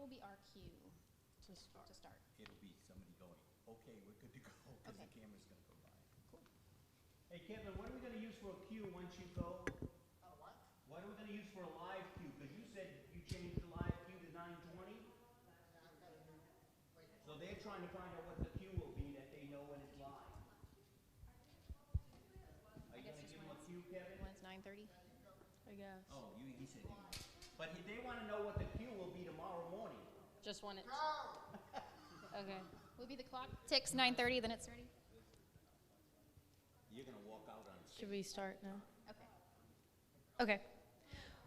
be our cue to start? It'll be somebody going, okay, we're good to go, because the camera's gonna go by. Cool. Hey, Kevin, what are we gonna use for a cue once you go? What? What are we gonna use for a live cue? Because you said you changed the live cue to 9:20. So they're trying to find out what the cue will be that they know when it's live. Are you gonna give them a cue, Kevin? When's 9:30? I guess. Oh, he said you. But they wanna know what the cue will be tomorrow morning. Just when it's. Okay. Will be the clock ticks 9:30, then it's ready? You're gonna walk out on stage. Should we start now? Okay. Okay.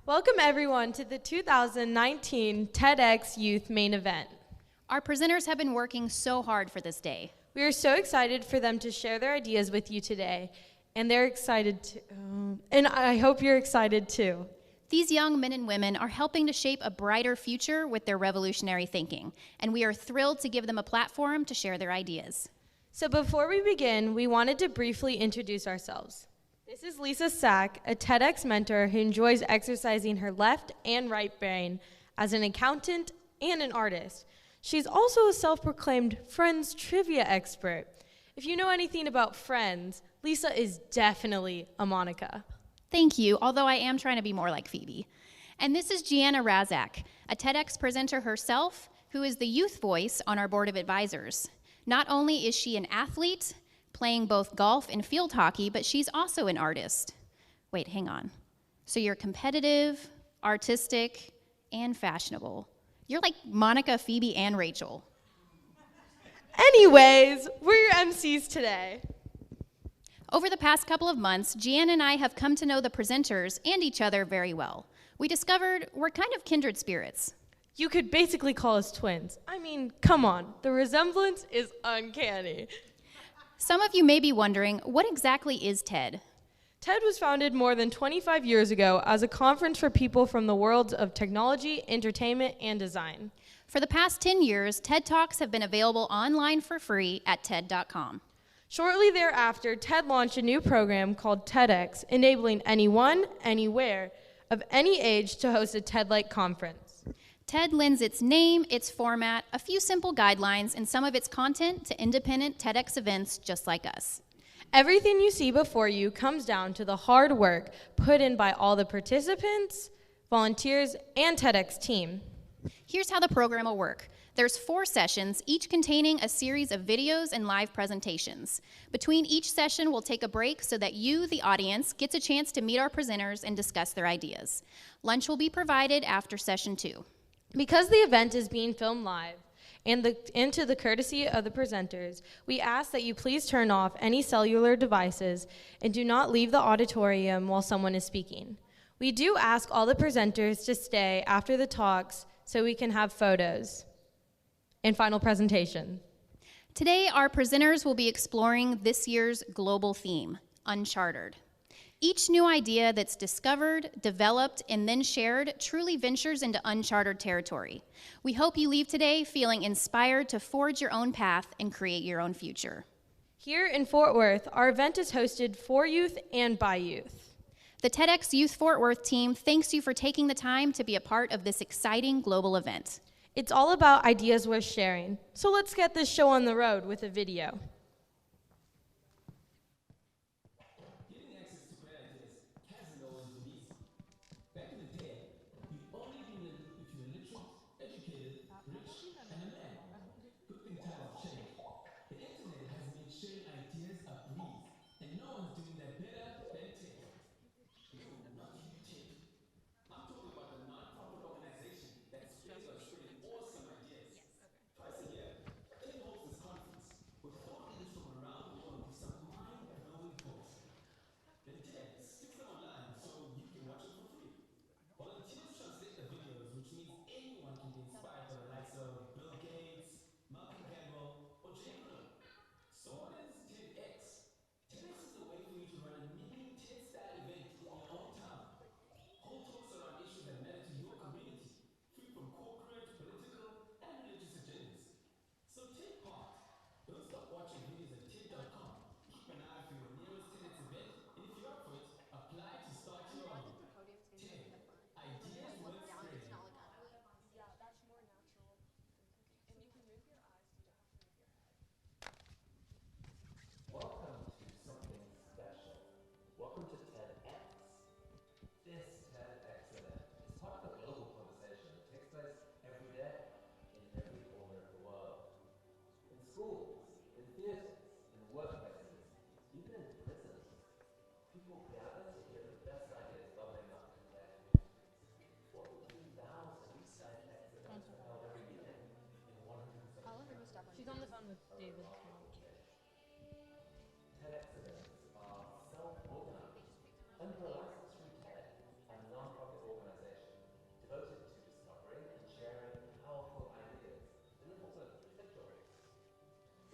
Welcome everyone to the 2019 TEDx Youth Main Event. Our presenters have been working so hard for this day. We are so excited for them to share their ideas with you today, and they're excited to, and I hope you're excited too. These young men and women are helping to shape a brighter future with their revolutionary thinking, and we are thrilled to give them a platform to share their ideas. So before we begin, we wanted to briefly introduce ourselves. This is Lisa Sack, a TEDx mentor who enjoys exercising her left and right brain as an accountant and an artist. She's also a self-proclaimed Friends trivia expert. If you know anything about Friends, Lisa is definitely a Monica. Thank you, although I am trying to be more like Phoebe. And this is Gianna Razak, a TEDx presenter herself, who is the youth voice on our board of advisors. Not only is she an athlete, playing both golf and field hockey, but she's also an artist. Wait, hang on. So you're competitive, artistic, and fashionable. You're like Monica, Phoebe, and Rachel. Anyways, we're your MCs today. Over the past couple of months, Jan and I have come to know the presenters and each other very well. We discovered we're kind of kindred spirits. You could basically call us twins. I mean, come on, the resemblance is uncanny. Some of you may be wondering, what exactly is TED? TED was founded more than 25 years ago as a conference for people from the worlds of technology, entertainment, and design. For the past 10 years, TED Talks have been available online for free at TED.com. Shortly thereafter, TED launched a new program called TEDx, enabling anyone, anywhere, of any age to host a TED-like conference. TED lends its name, its format, a few simple guidelines, and some of its content to independent TEDx events just like us. Everything you see before you comes down to the hard work put in by all the participants, volunteers, and TEDx team. Here's how the program will work. There's 4 sessions, each containing a series of videos and live presentations. Between each session, we'll take a break so that you, the audience, gets a chance to meet our presenters and discuss their ideas. Lunch will be provided after session 2. Because the event is being filmed live, and to the courtesy of the presenters, we ask that you please turn off any cellular devices and do not leave the auditorium while someone is speaking. We do ask all the presenters to stay after the talks so we can have photos and final presentation. Today, our presenters will be exploring this year's global theme, Uncharted. Each new idea that's discovered, developed, and then shared truly ventures into uncharted territory. We hope you leave today feeling inspired to forge your own path and create your own future. Here in Fort Worth, our event is hosted for youth and by youth. The TEDx Youth Fort Worth team thanks you for taking the time to be a part of this exciting global event. It's all about ideas worth sharing. So let's get this show on the road with a video. Getting access to great ideas hasn't always been easy. Back in the day, you'd only be in the loop if you're literate, educated, rich, and a man. Good thing times have changed. The internet has made sharing ideas a breeze, and no one's doing that better than TED. No, not you, TED. I'm talking about the non-profit organization that's big on spreading awesome ideas. Twice a year, TED holds this conference with thought TEDx events are self-organized under a license from TED, a non-profit organization devoted to discovering and sharing powerful ideas in the form of TED Talks.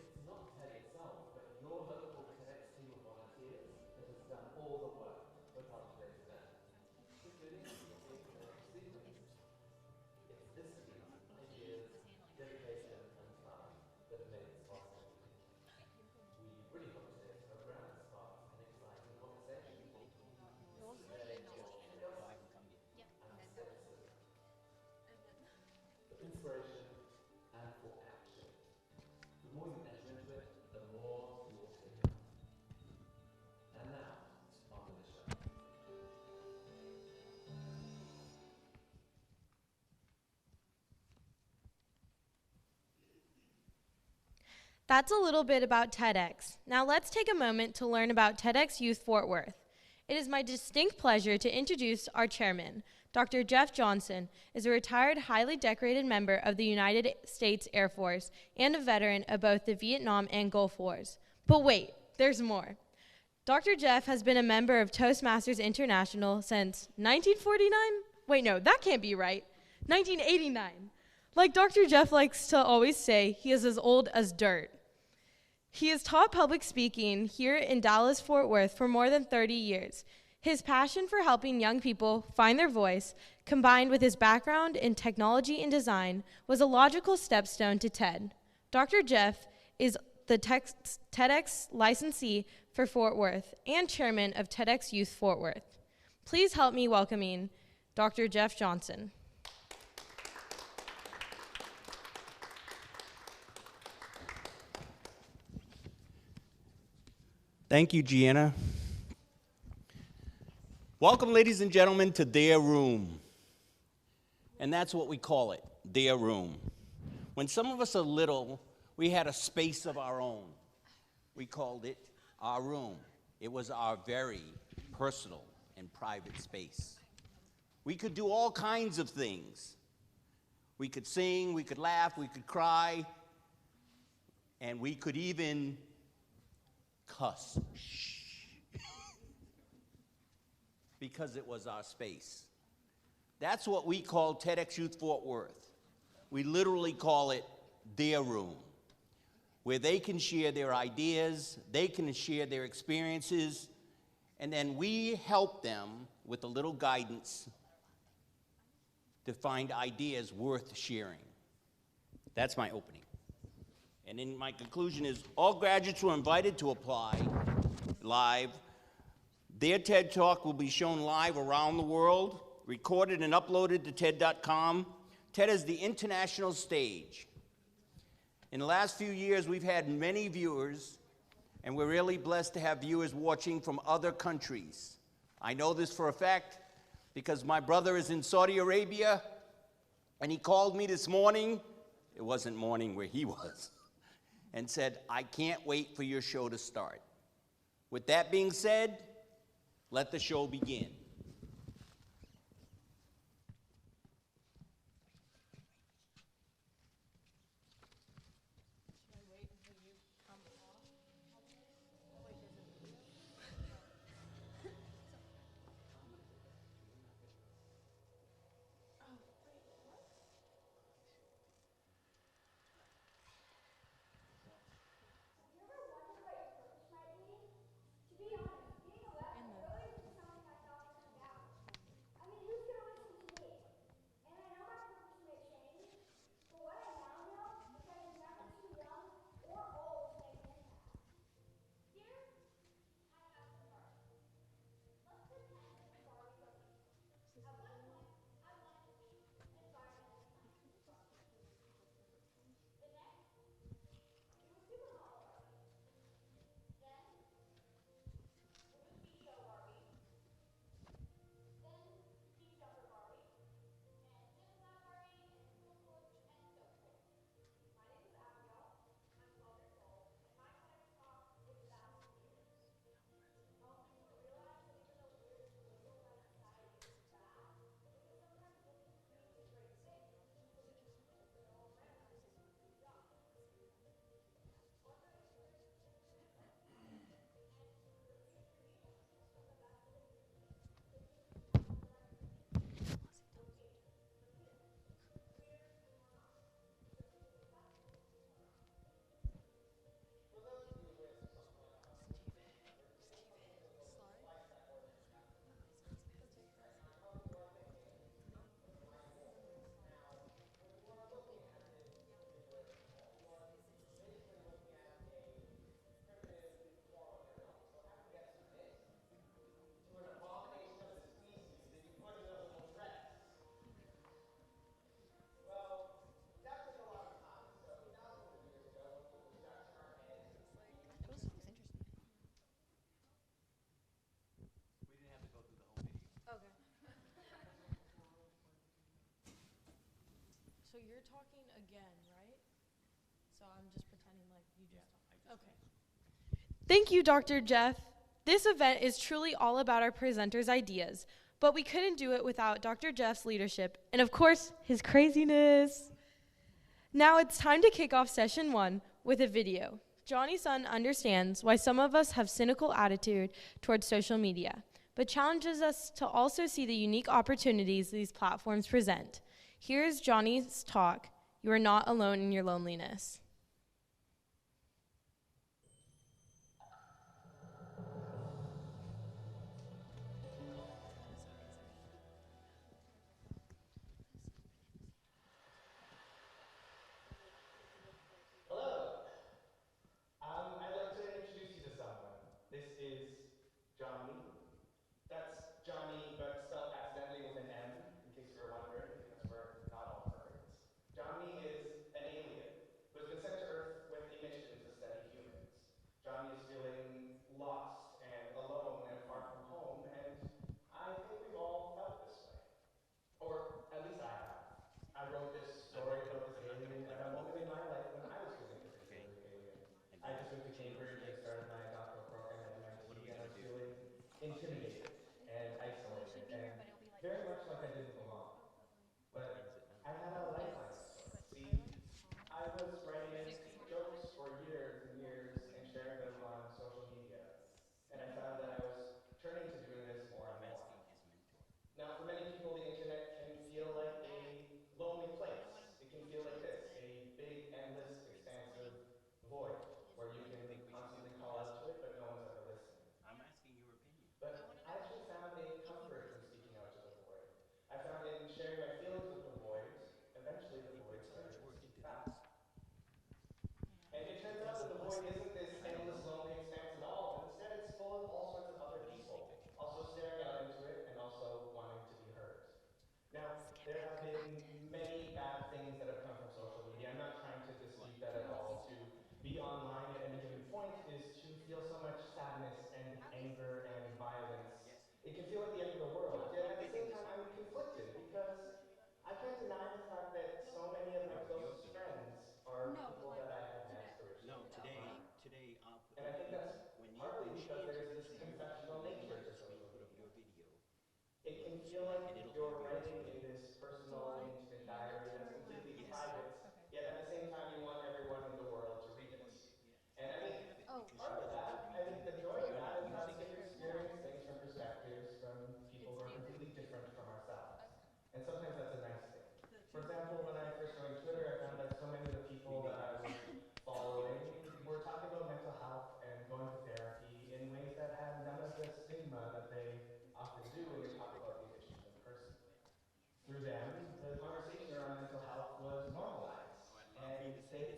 It's not TED itself, but your local TEDx team of volunteers that has done all the work to put on today's event, including our amazing TEDx speakers. It's this team's ideas, dedication, and time that have made this possible. We really hope today's program sparks an exciting conversation. This is a day for curiosity and skepticism, for inspiration and for action. The more you enter into it, the more you will take it. And now, on with the show. That's a little bit about TEDx. Now let's take a moment to learn about TEDx Youth Fort Worth. It is my distinct pleasure to introduce our chairman. Dr. Jeff Johnson is a retired, highly decorated member of the United States Air Force and a veteran of both the Vietnam and Gulf Wars. But wait, there's more. Dr. Jeff has been a member of Toastmasters International since 1949? Wait, no, that can't be right. 1989. Like Dr. Jeff likes to always say, he is as old as dirt. He has taught public speaking here in Dallas-Fort Worth for more than 30 years. His passion for helping young people find their voice, combined with his background in technology and design, was a logical stepstone to TED. Dr. Jeff is the TEDx licensee for Fort Worth and chairman of TEDx Youth Fort Worth. Please help me welcoming Dr. Jeff Johnson. Thank you, Gianna. Welcome, ladies and gentlemen, to Their Room. And that's what we call it, Their Room. When some of us are little, we had a space of our own. We called it our room. It was our very personal and private space. We could do all kinds of things. We could sing, we could laugh, we could cry, and we could even cuss. Because it was our space. That's what we call TEDx Youth Fort Worth. We literally call it their room, where they can share their ideas, they can share their experiences, and then we help them with a little guidance to find ideas worth sharing. That's my opening. And then my conclusion is all graduates were invited to apply live. Their TED Talk will be shown live around the world, recorded and uploaded to TED.com. TED is the international stage. In the last few years, we've had many viewers, and we're really blessed to have viewers watching from other countries. I know this for a fact because my brother is in Saudi Arabia, and he called me this morning. It wasn't morning where he was. And said, I can't wait for your show to start. With that being said, let the show begin. you're talking again, right? So I'm just pretending like you just talked. Okay. Thank you, Dr. Jeff. This event is truly all about our presenters' ideas, but we couldn't do it without Dr. Jeff's leadership and, of course, his craziness. Now it's time to kick off session 1 with a video. Johnny's son understands why some of us have cynical attitude towards social media, but challenges us to also see the unique opportunities these platforms present. Here's Johnny's talk, "You are not alone in your loneliness." Hello. I'd like to introduce you to someone. This is Johnny. That's Johnny, but spelled accidentally with an M, in case you were wondering, because we're not all perfect. Johnny is an alien who has been sent to Earth with a mission to study humans. Johnny is feeling lost and alone and far from home, and I think we've all felt this way. Or at least I have. I wrote this story about this alien at a moment in my life when I was feeling particularly alien. I just moved to Cambridge and started my doctoral program at MIT, and I was feeling intimidated and isolated and very much like I didn't belong. But I had a lifeline of sorts. See, I was writing jokes for years and years and sharing them on social media, and I found that I was turning to doing this more and more. Now, for many people, the internet can feel like a lonely place. It can feel like this, a big, endless, expansive void where you can constantly call out to it, but no one's ever listening. But I actually found a comfort in speaking out to the void. I found in sharing my feelings with the void, eventually the void started to speak back. And it turns out that the void isn't this endless, lonely expanse at all, but instead it's full of all sorts of other people, also staring out into it and also wanting to be heard. Now, there have been many bad things that have come from social media. I'm not trying to dispute that at all. To be online at any given point is to feel so much sadness and anger and violence. It can feel like the end of the world. Yet at the same time, I'm conflicted because I can't deny the fact that so many of my closest friends are people that I have met originally online. And I think that's partly because there's this confessional nature to social media. It can feel like you're writing in this personal, intimate diary that's completely private, yet at the same time you want everyone in the world to read it. And I mean, part of that, I think the joy of that is that we get to experience things from perspectives from people who are completely different from ourselves. And sometimes that's a nice thing. For example, when I first joined Twitter, I found that so many of the people that I was following were talking about mental health and going to therapy in ways that had none of the stigma that they often do when they talk about these issues in person. Through them, the conversation around mental health was normalized, and they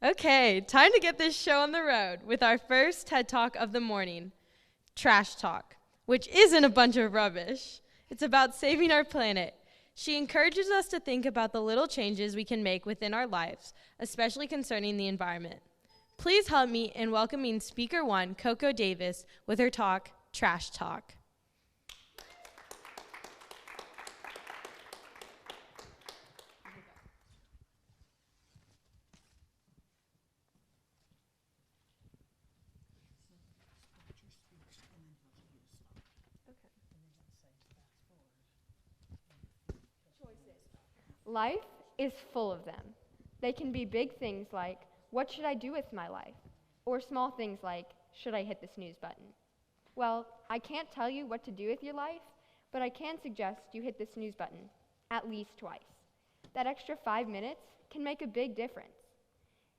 Okay, time to get this show on the road with our first TED Talk of the morning, Trash Talk, which isn't a bunch of rubbish. It's about saving our planet. She encourages us to think about the little changes we can make within our lives, especially concerning the environment. Please help me in welcoming Speaker 1, Coco Davis, with her talk, Trash Talk. Life is full of them. They can be big things like, what should I do with my life? Or small things like, should I hit the snooze button? Well, I can't tell you what to do with your life, but I can suggest you hit the snooze button at least twice. That extra 5 minutes can make a big difference.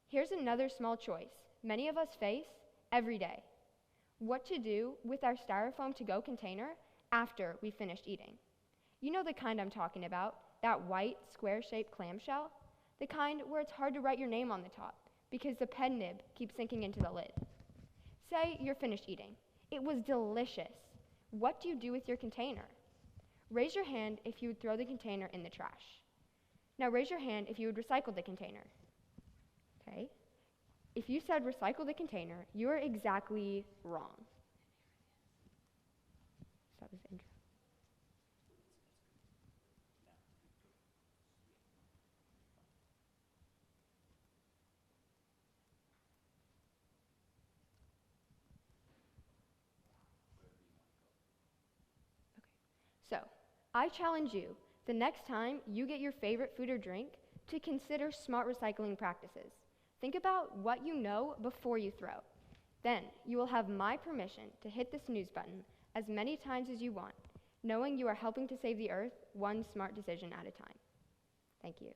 Here's another small choice many of us face every day. What to do with our styrofoam to-go container after we finished eating. You know the kind I'm talking about, that white, square-shaped clamshell? The kind where it's hard to write your name on the top because the pen nib keeps sinking into the lid. Say you're finished eating. It was delicious. What do you do with your container? Raise your hand if you would throw the container in the trash. Now raise your hand if you would recycle the container. Okay. If you said recycle the container, you are exactly wrong. So that was the intro. So, I challenge you, the next time you get your favorite food or drink, to consider smart recycling practices. Think about what you know before you throw. Then, you will have my permission to hit the snooze button as many times as you want, knowing you are helping to save the earth one smart decision at a time. Thank you.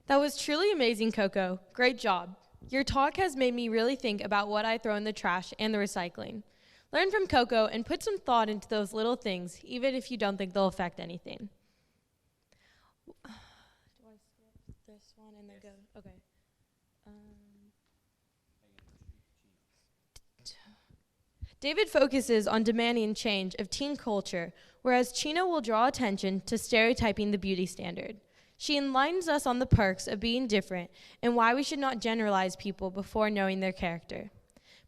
That was truly amazing, Coco. Great job. Your talk has made me really think about what I throw in the trash and the recycling. Learn from Coco and put some thought into those little things, even if you don't think they'll affect anything. Do I skip this one and then go? Okay. David focuses on demanding change of teen culture, whereas Chino will draw attention to stereotyping the beauty standard. She enlightens us on the perks of being different and why we should not generalize people before knowing their character.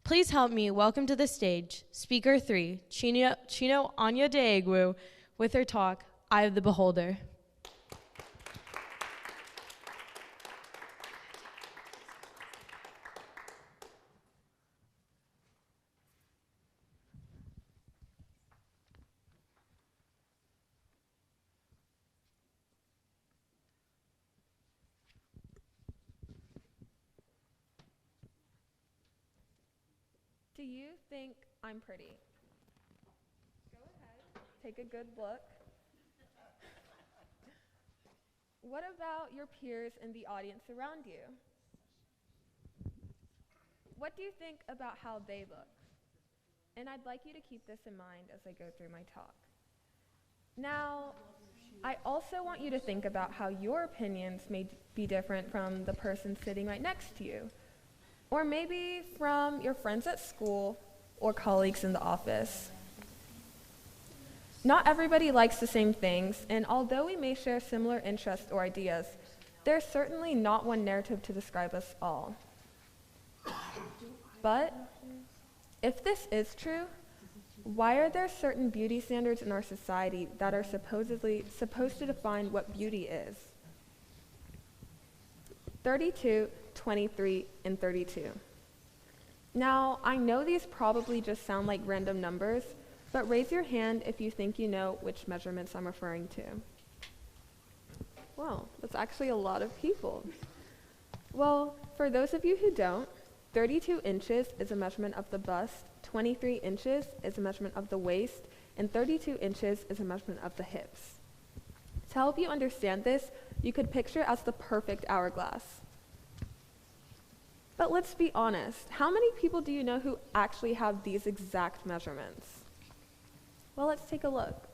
Please help me welcome to the stage Speaker 3, Chino Anya Deegwu, with her talk, Eye of the Beholder. Do you think I'm pretty? Go ahead, take a good look. What about your peers and the audience around you? What do you think about how they look? And I'd like you to keep this in mind as I go through my talk. Now, I also want you to think about how your opinions may be different from the person sitting right next to you. Or maybe from your friends at school or colleagues in the office. Not everybody likes the same things, and although we may share similar interests or ideas, there's certainly not one narrative to describe us all. But if this is true, why are there certain beauty standards in our society that are supposed to define what beauty is? 32, 23, and 32. Now, I know these probably just sound like random numbers, but raise your hand if you think you know which measurements I'm referring to. Wow, that's actually a lot of people. Well, for those of you who don't, 32 inches is a measurement of the bust, 23 inches is a measurement of the waist, and 32 inches is a measurement of the hips. To help you understand this, you could picture it as the perfect hourglass. But let's be honest, how many people do you know who actually have these exact measurements? Well, let's take a look.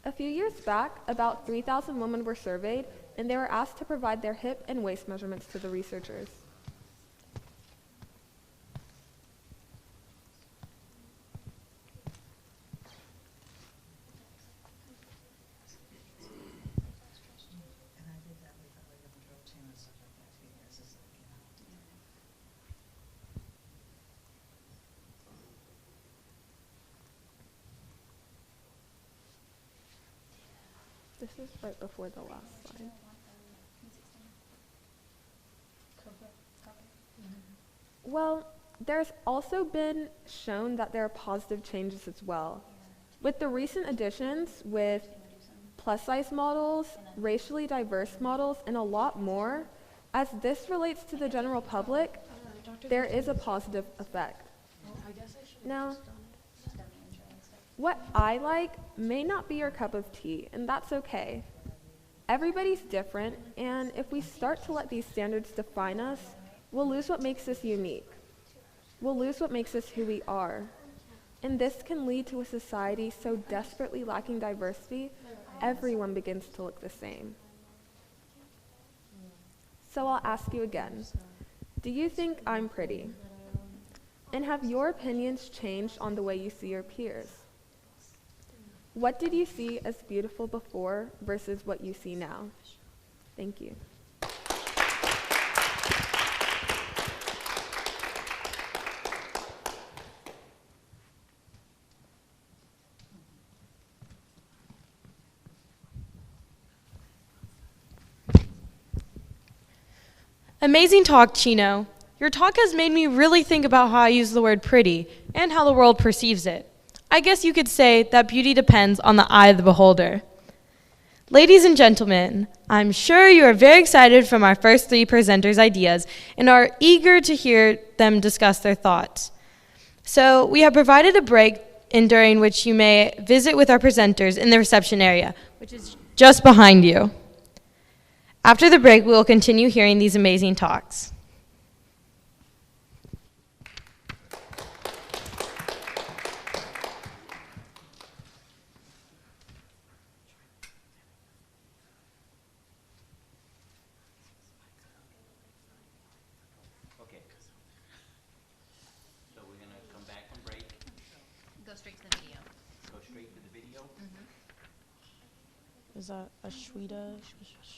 A few years back, about 3,000 women were surveyed, and they were asked to provide their hip and waist measurements to the researchers. This is right before the last slide. Well, there's also been shown that there are positive changes as well. With the recent additions with plus-size models, racially diverse models, and a lot more, as this relates to the general public, there is a positive effect. Now, what I like may not be your cup of tea, and that's okay. Everybody's different, and if we start to let these standards define us, we'll lose what makes us unique. We'll lose what makes us who we are. And this can lead to a society so desperately lacking diversity, everyone begins to look the same. So I'll ask you again. Do you think I'm pretty? And have your opinions changed on the way you see your peers? What did you see as beautiful before versus what you see now? Thank you. Amazing talk, Chino. Your talk has made me really think about how I use the word pretty and how the world perceives it. I guess you could say that beauty depends on the eye of the beholder. Ladies and gentlemen, I'm sure you are very excited from our first three presenters' ideas and are eager to hear them discuss their thoughts. So we have provided a break during which you may visit with our presenters in the reception area, which is just behind you. After the break, we will continue hearing these amazing talks. Okay. So we're gonna come back from break, Go straight to the video. go straight to the video. Is that a Shweta? Okay, so.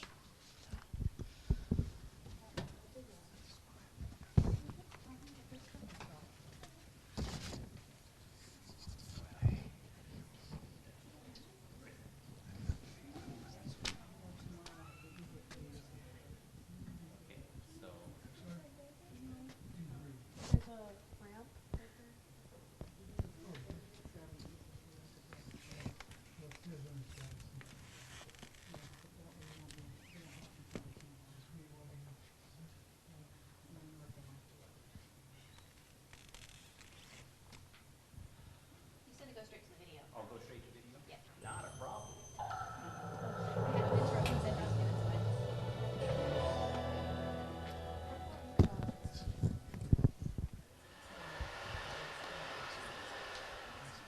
You said to go straight to the video. I'll go straight to video? Yeah. Not a problem. I had to interrupt and said, okay, that's fine.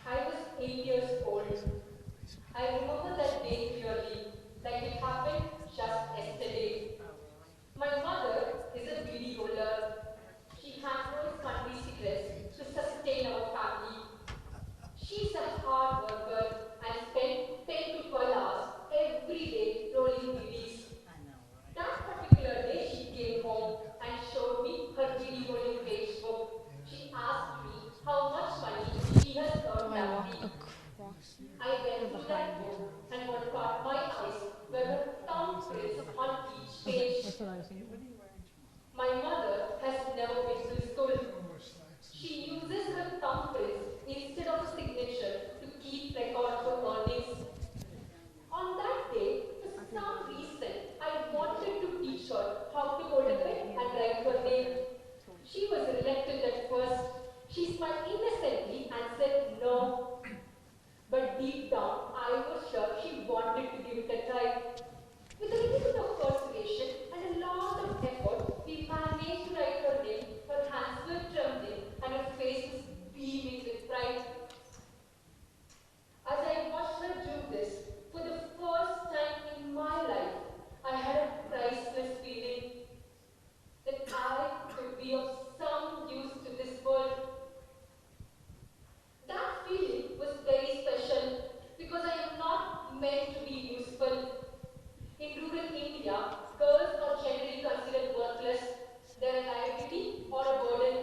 I was 8 years old. I remember that day clearly, like it happened just yesterday. My mother is a bidi holder. She handles country cigarettes to sustain our family. She's a hard worker and spent 10 to 12 hours every day rolling bidis. That particular day, she came home and showed me her bidi rolling page book. She asked me how much money she has earned that week. I went through that book, and what caught my eyes were her thumbprints on each page. My mother has never been to school. She uses her thumbprints instead of a signature to keep record of her earnings. On that day, for some reason, I wanted to teach her how to hold a pen and write her name. She was reluctant at first. She smiled innocently and said no. But deep down, I was sure she wanted to give it a try. With a little bit of persuasion and a lot of effort, we managed to write her name. Her hands were trembling and her face was beaming with pride. As I watched her do this, for the first time in my life, I had a priceless feeling that I could be of some use to this world. That feeling was very special because I am not meant to be useful. In rural India, girls are generally considered worthless. They're a liability or a burden.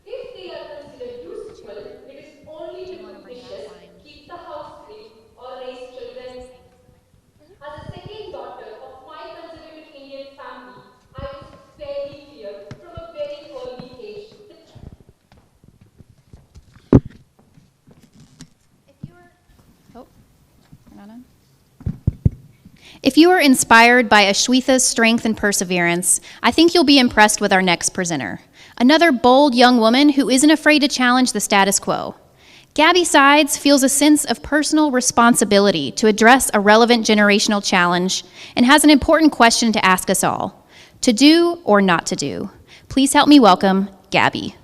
If they are considered useful, it is only to cook dishes, keep the house clean, or raise children. As a second daughter of my conservative Indian family, I was very clear from a very early age that If you are inspired by Ashwitha's strength and perseverance, I think you'll be impressed with our next presenter, another bold young woman who isn't afraid to challenge the status quo. Gabby Sides feels a sense of personal responsibility to address a relevant generational challenge and has an important question to ask us all: to do or not to do? Please help me welcome Gabby.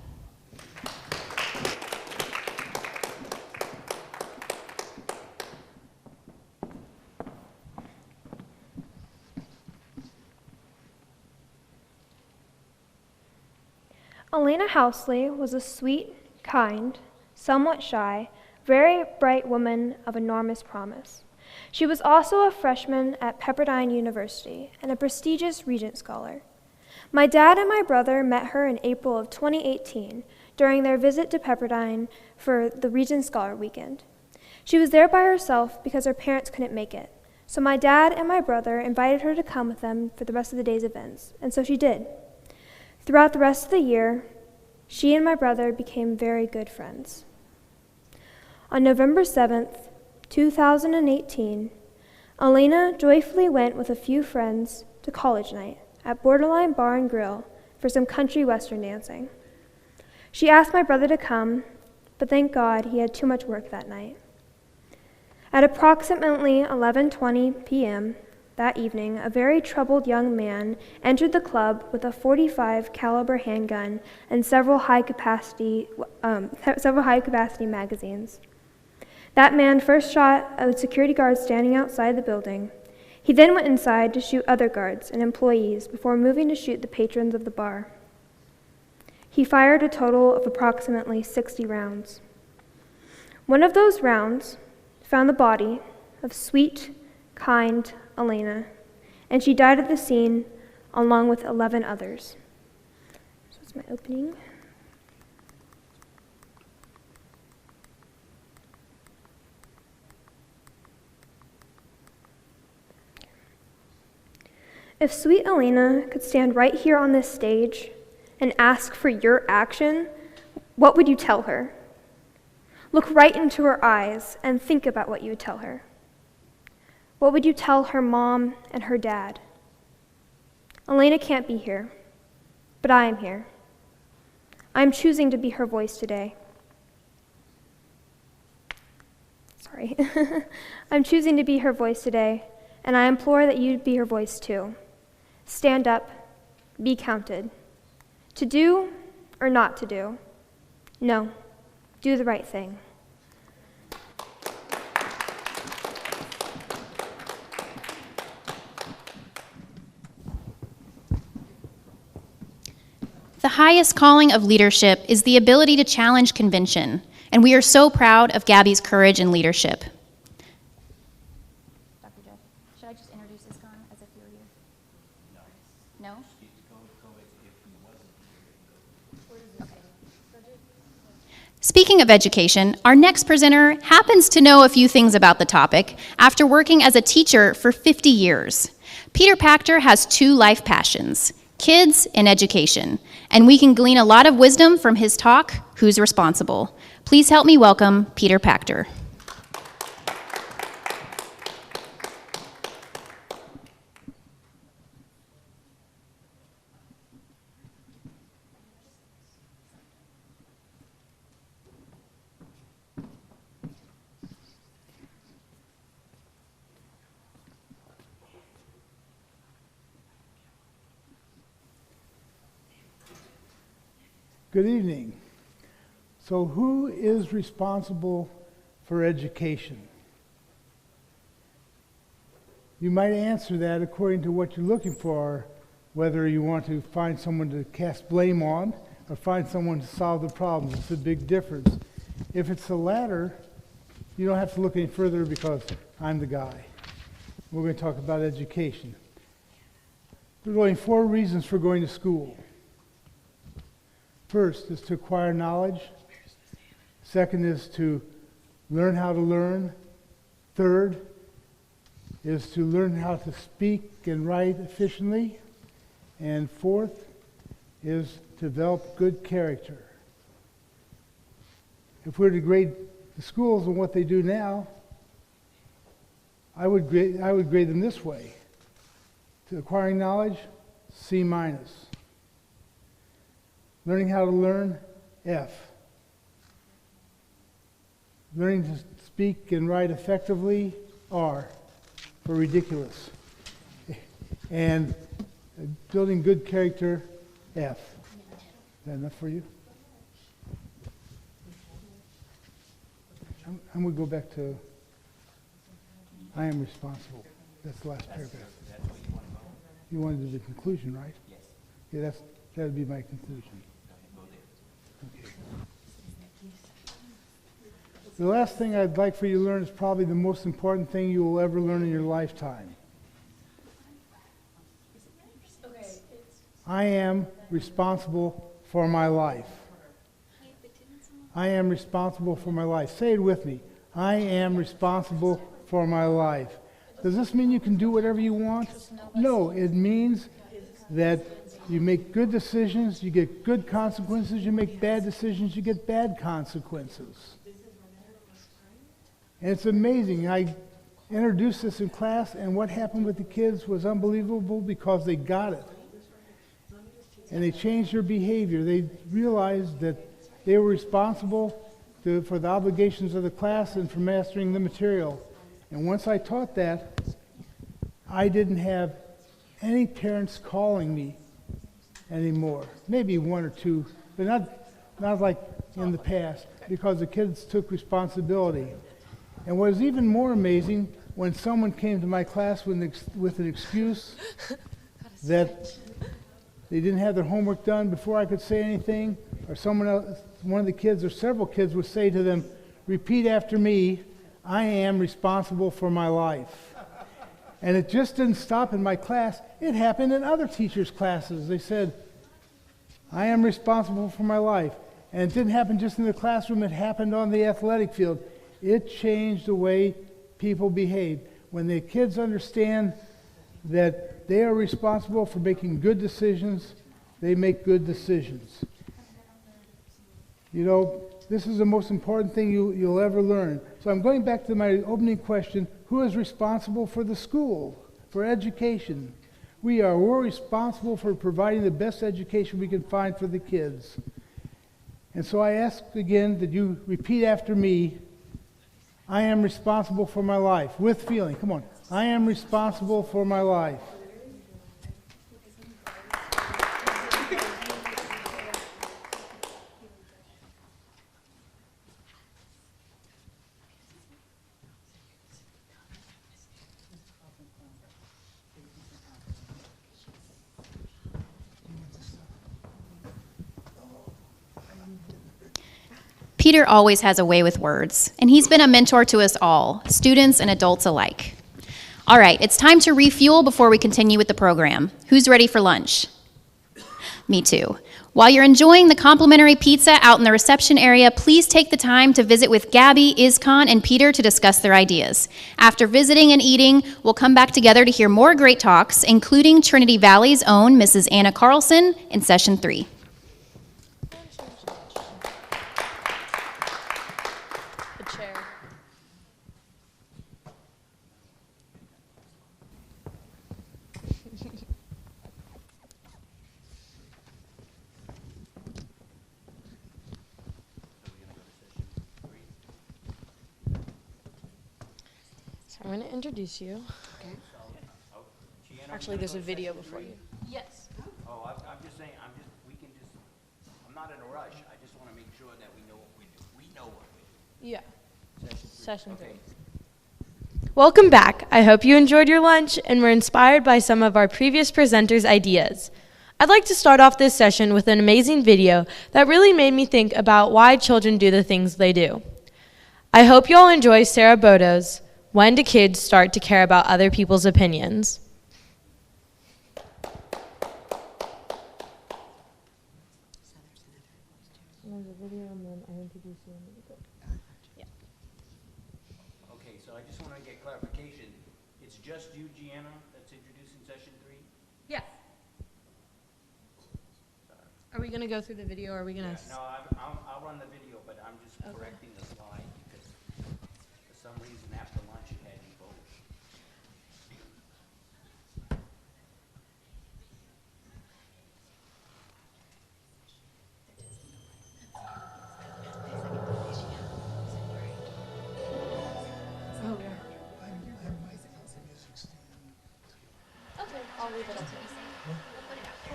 Elena Housley was a sweet, kind, somewhat shy, very bright woman of enormous promise. She was also a freshman at Pepperdine University and a prestigious Regent Scholar. My dad and my brother met her in April of 2018 during their visit to Pepperdine for the Regent Scholar Weekend. She was there by herself because her parents couldn't make it, so my dad and my brother invited her to come with them for the rest of the day's events, and so she did. Throughout the rest of the year, she and my brother became very good friends. On November 7th, 2018, Elena joyfully went with a few friends to college night at Borderline Bar and Grill for some country western dancing. She asked my brother to come, but thank God he had too much work that night. At approximately 11:20 p.m. that evening, a very troubled young man entered the club with a .45 caliber handgun and several high-capacity magazines. That man first shot a security guard standing outside the building. He then went inside to shoot other guards and employees before moving to shoot the patrons of the bar. He fired a total of approximately 60 rounds. One of those rounds found the body of sweet, kind Elena, and she died at the scene along with 11 others. So that's my opening. If sweet Elena could stand right here on this stage and ask for your action, what would you tell her? Look right into her eyes and think about what you would tell her. What would you tell her mom and her dad? Elena can't be here, but I am here. I'm choosing to be her voice today. Sorry. I'm choosing to be her voice today, and I implore that you be her voice too. Stand up, be counted. To do or not to do? No, do the right thing. The highest calling of leadership is the ability to challenge convention, and we are so proud of Gabby's courage and leadership. Dr. Jeff, should I just introduce ISCON as if you were here? No. No? Okay. Speaking of education, our next presenter happens to know a few things about the topic after working as a teacher for 50 years. Peter Pachter has two life passions: kids and education, and we can glean a lot of wisdom from his talk, Who's Responsible? Please help me welcome Peter Pachter. Good evening. So who is responsible for education? You might answer that according to what you're looking for, whether you want to find someone to cast blame on or find someone to solve the problem. It's a big difference. If it's the latter, you don't have to look any further because I'm the guy. We're going to talk about education. There's only 4 reasons for going to school. First is to acquire knowledge. Second is to learn how to learn. Third is to learn how to speak and write efficiently. And fourth is to develop good character. If we're to grade the schools on what they do now, I would grade them this way. To acquiring knowledge, C-. Learning how to learn, F. Learning to speak and write effectively, R, for ridiculous. And building good character, F. Is that enough for you? I'm going to go back to, I am responsible. That's the last paragraph. That's what you want to go? You wanted the conclusion, right? Yes. Yeah, that would be my conclusion. Okay, go The last thing I'd like for you to learn is probably the most important thing you will ever learn in your lifetime. I am responsible for my life. I am responsible for my life. Say it with me. I am responsible for my life. Does this mean you can do whatever you want? No, it means that you make good decisions, you get good consequences. You make bad decisions, you get bad consequences. And it's amazing. I introduced this in class, and what happened with the kids was unbelievable because they got it. And they changed their behavior. They realized that they were responsible for the obligations of the class and for mastering the material. And once I taught that, I didn't have any parents calling me anymore. Maybe one or two, but not like in the past, because the kids took responsibility. And what was even more amazing, when someone came to my class with an excuse that they didn't have their homework done before I could say anything, or someone else, one of the kids or several kids would say to them, "Repeat after me, I am responsible for my life." And it just didn't stop in my class. It happened in other teachers' classes. They said, "I am responsible for my life." And it didn't happen just in the classroom, it happened on the athletic field. It changed the way people behave. When the kids understand that they are responsible for making good decisions, they make good decisions. You know, this is the most important thing you'll ever learn. So I'm going back to my opening question: who is responsible for the school, for education? We are. We're responsible for providing the best education we can find for the kids. And so I ask again that you repeat after me: I am responsible for my life. With feeling. Come on. I am responsible for my life. Peter always has a way with words, and he's been a mentor to us all, students and adults alike. All right, it's time to refuel before we continue with the program. Who's ready for lunch? Me too. While you're enjoying the complimentary pizza out in the reception area, please take the time to visit with Gabby, Iskan, and Peter to discuss their ideas. After visiting and eating, we'll come back together to hear more great talks, including Trinity Valley's own Mrs. Anna Carlson in session 3. I'm going to introduce you. Okay. Actually, there's a video before you. Yes. Oh, I'm just saying, I'm not in a rush. I just want to make sure that we know what we do. We know what we do. Yeah. Session 3. Okay. Welcome back. I hope you enjoyed your lunch and were inspired by some of our previous presenters' ideas. I'd like to start off this session with an amazing video that really made me think about why children do the things they do. I hope you all enjoy Sarah Bodo's "When Do Kids Start to Care About Other People's Opinions?" Okay, so I just want to get clarification. It's just you, Gianna, that's introducing session 3? Yeah. Are we going to go through the video, or are we going to... No, I'll run the video, but I'm just correcting the slide because for some reason after lunch it had me vote. Okay, I'll leave it up to you.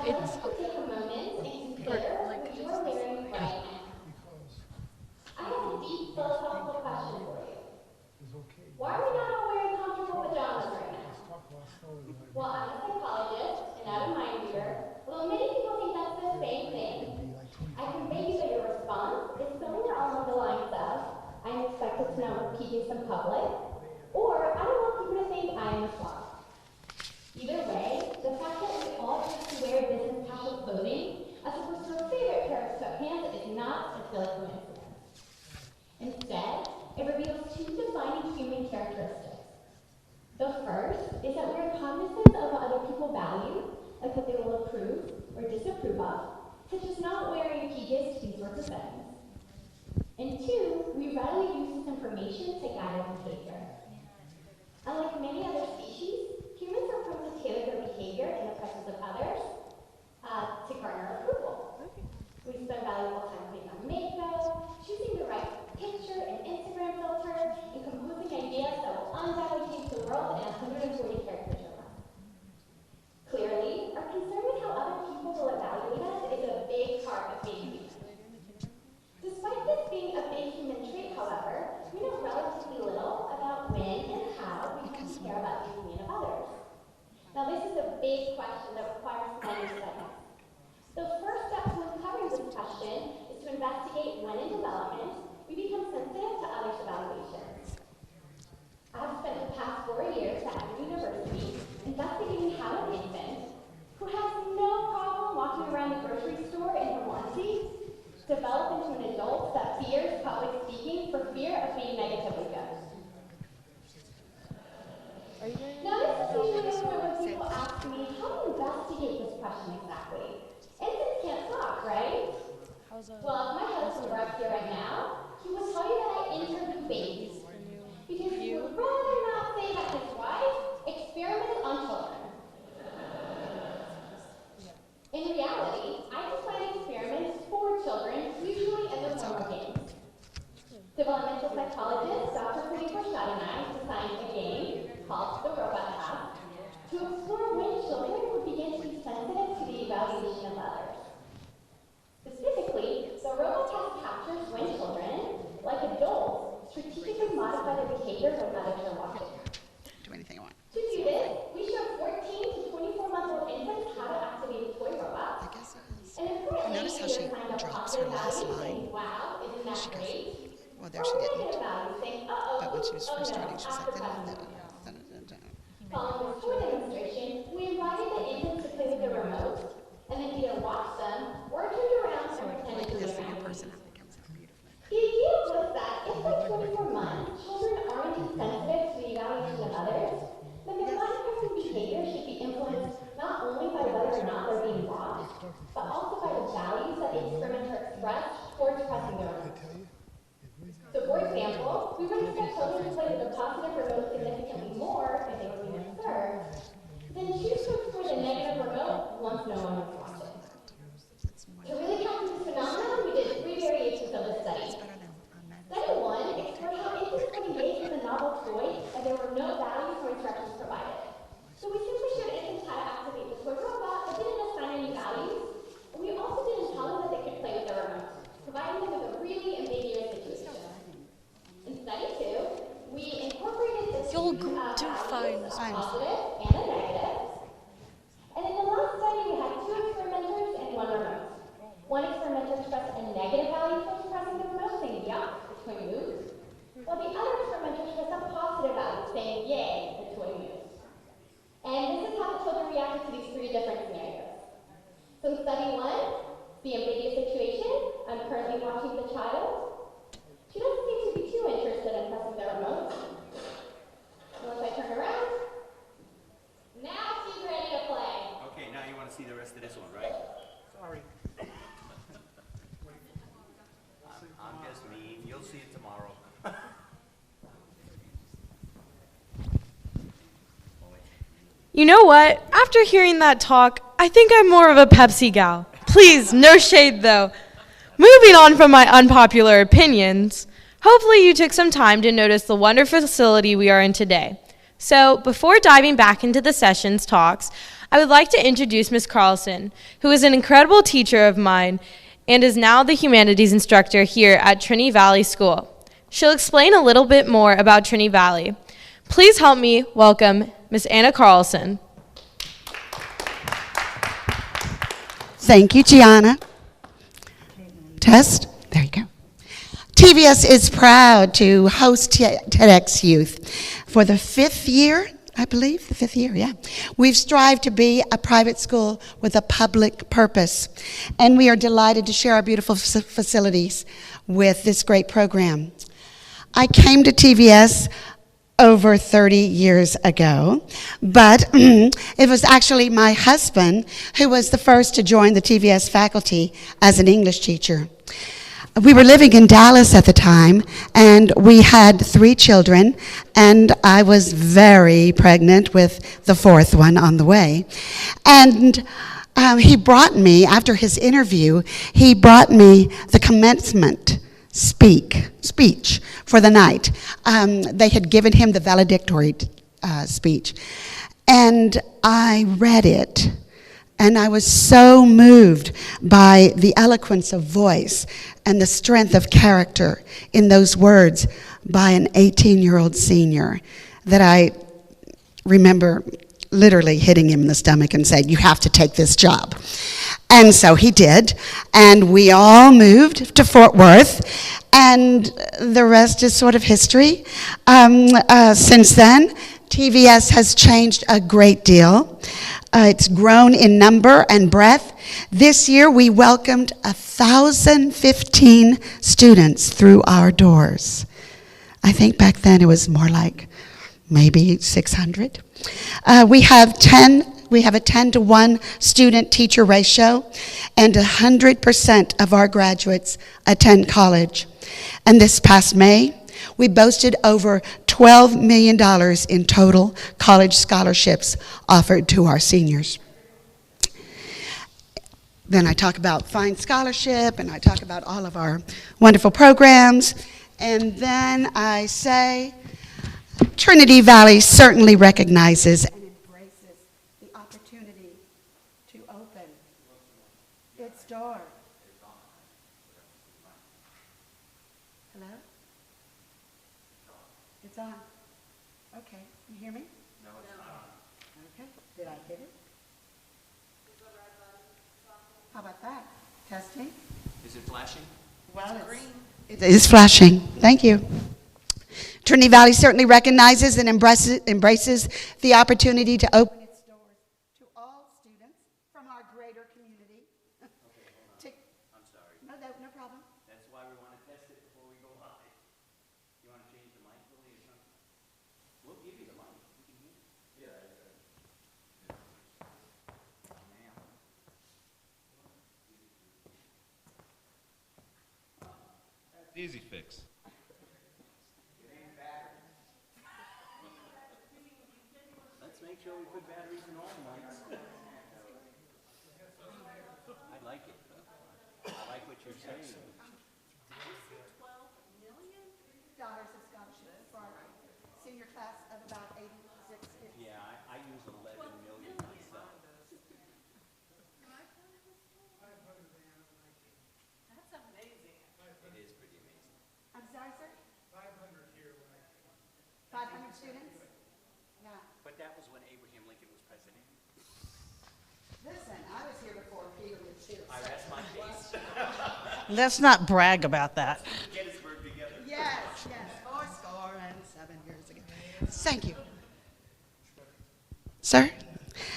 I want you to take a moment and consider what you are hearing right now. I have a deep philosophical question for you. Why are we not all wearing comfortable pajamas right now? Well, I'm a psychologist and not a mind reader, although many people think that's the same thing. I can bet you that your response is somewhere along the lines of, I'm expected to know PJs in public, or I don't want people to think I am a slob. Either way, the fact that we all choose to wear business casual clothing as opposed to a favorite pair of sweatpants is not a silly coincidence. Instead, it reveals two defining human characteristics. The first is that we are cognizant of what other people value, like what they will approve or disapprove of, such as not wearing PJs to these sorts of settings. And two, we readily use this information to guide our behavior. Unlike many other species, humans are prone to tailor their behavior in the presence of others to garner approval. We spend valuable time putting on makeup, choosing the right picture and Instagram filter, and composing ideas that will undoubtedly change the world in 140 characters or less. Clearly, our concern with how other people will evaluate us is a big part of being human. Despite this being a big human trait, however, we know relatively little about when and how we come to care about the opinion of others. Now, this is a big question that requires many studies. The first step to uncovering this question is to investigate when in development we become sensitive to others' evaluations. I've spent the past 4 years at Emory University investigating how an infant who has no problem walking around the grocery store in her onesie develop into an adult that fears public speaking for fear of being negatively judged. Now, this is usually a point when people ask me, how to investigate this question exactly? Infants can't talk, right? Well, if my husband were up here right now, he would tell you that I interview babies. Because he would rather not say that his wife experimented on children. In reality, I design experiments for children, usually in the form of games. Developmental psychologist Dr. Felipe and I designed a game called the Robot Task to explore when children would begin to be sensitive to the evaluation of others. Specifically, the Robot Task captures when children, like adults, strategically modify their behavior when others are watching. Do anything I want. To do this, we showed 14 to 24-month-old infants how to activate a toy robot. And importantly, Notice how she drops her last line. Wow, isn't that great? Well, there she didn't. Saying, uh-oh, But when she was first starting, she was like, Following this toy demonstration, we invited the infants to play with their remote, and then either watch them or turned around and pretended to be around. The idea was that if by 24 months, children aren't sensitive to the evaluation of others, then their non-expressive behavior should be influenced not only by whether or not they're being watched, but also by the values that the experimenter expressed towards pressing their remote. So, for example, we would expect children to play with the positive remote significantly more if they were being observed, then choose to explore the negative remote once no one was watching. To really capture this phenomenon, we did 3 variations of the study. Study 1 explored how infants would engage with a novel toy and there were no values or instructions provided. So we simply showed infants how to activate the toy robot but didn't assign any values, and we also didn't tell them that they could play with their remote, providing them with a really ambiguous situation. In study 2, we incorporated this You'll do fine. positive and a negative. And in the last study, we had 2 experimenters and 1 remote. One experimenter expressed a negative value for pressing the remote, saying yuck, the toy moves, while the other experimenter expressed a positive value, saying yay, the toy moves. And this is how the children reacted to these 3 different scenarios. So in study 1, the ambiguous situation, I'm currently watching the child. She doesn't seem to be too interested in pressing the remote. Once I turn around, now she's ready to play. Okay, now you want to see the rest of this one, right? Sorry. I'm just mean. You'll see it tomorrow. You know what? After hearing that talk, I think I'm more of a Pepsi gal. Please, no shade though. Moving on from my unpopular opinions, hopefully you took some time to notice the wonderful facility we are in today. So, before diving back into the session's talks, I would like to introduce Ms. Carlson, who is an incredible teacher of mine and is now the humanities instructor here at Trinity Valley School. She'll explain a little bit more about Trinity Valley. Please help me welcome Ms. Anna Carlson. Thank you, Gianna. Test. There you go. TVS is proud to host TEDx Youth for the 5th year, I believe, the 5th year, yeah. We've strived to be a private school with a public purpose, and we are delighted to share our beautiful facilities with this great program. I came to TVS over 30 years ago, but it was actually my husband who was the first to join the TVS faculty as an English teacher. We were living in Dallas at the time, and we had 3 children, and I was very pregnant with the 4th one on the way. And he brought me, after his interview, he brought me the commencement speech for the night. They had given him the valedictory speech, and I read it. And I was so moved by the eloquence of voice and the strength of character in those words by an 18-year-old senior that I remember literally hitting him in the stomach and saying, "You have to take this job." And so he did, and we all moved to Fort Worth, and the rest is sort of history. Since then, TVS has changed a great deal. It's grown in number and breadth. This year, we welcomed 1,015 students through our doors. I think back then it was more like maybe 600. We have a 10-to-1 student-teacher ratio, and 100% of our graduates attend college. And this past May, we boasted over $12 million in total college scholarships offered to our seniors. Then I talk about Fine Scholarship, and I talk about all of our wonderful programs. And then I say, Trinity Valley certainly recognizes and embraces the opportunity to open its door. Hello? It's on. Okay, you hear me? No, it's not. Okay, did I hit it? How about that? Testing? Is it flashing? Well, it is flashing. Thank you. Trinity Valley certainly recognizes and embraces the opportunity to open its doors to all students from our greater community. Okay, hold on. I'm sorry. No problem. That's why we want to test it before we go live. You want to change the mic, Lily, or something? We'll give you the mic. Yeah. Easy fix. Let's make sure we put batteries in all the mics. I like it. I like what you're saying. $12 million of scholarships for our senior class of about 86 kids. Yeah, I use 11 million myself. That's amazing. It is pretty amazing. I'm sorry, sir? 500 students? Yeah. But that was when Abraham Lincoln was president. Listen, I was here before Peter was too. I rest my case. Let's not brag about that. Gettysburg together. Yes, score and 7 years ago. Thank you. Sir?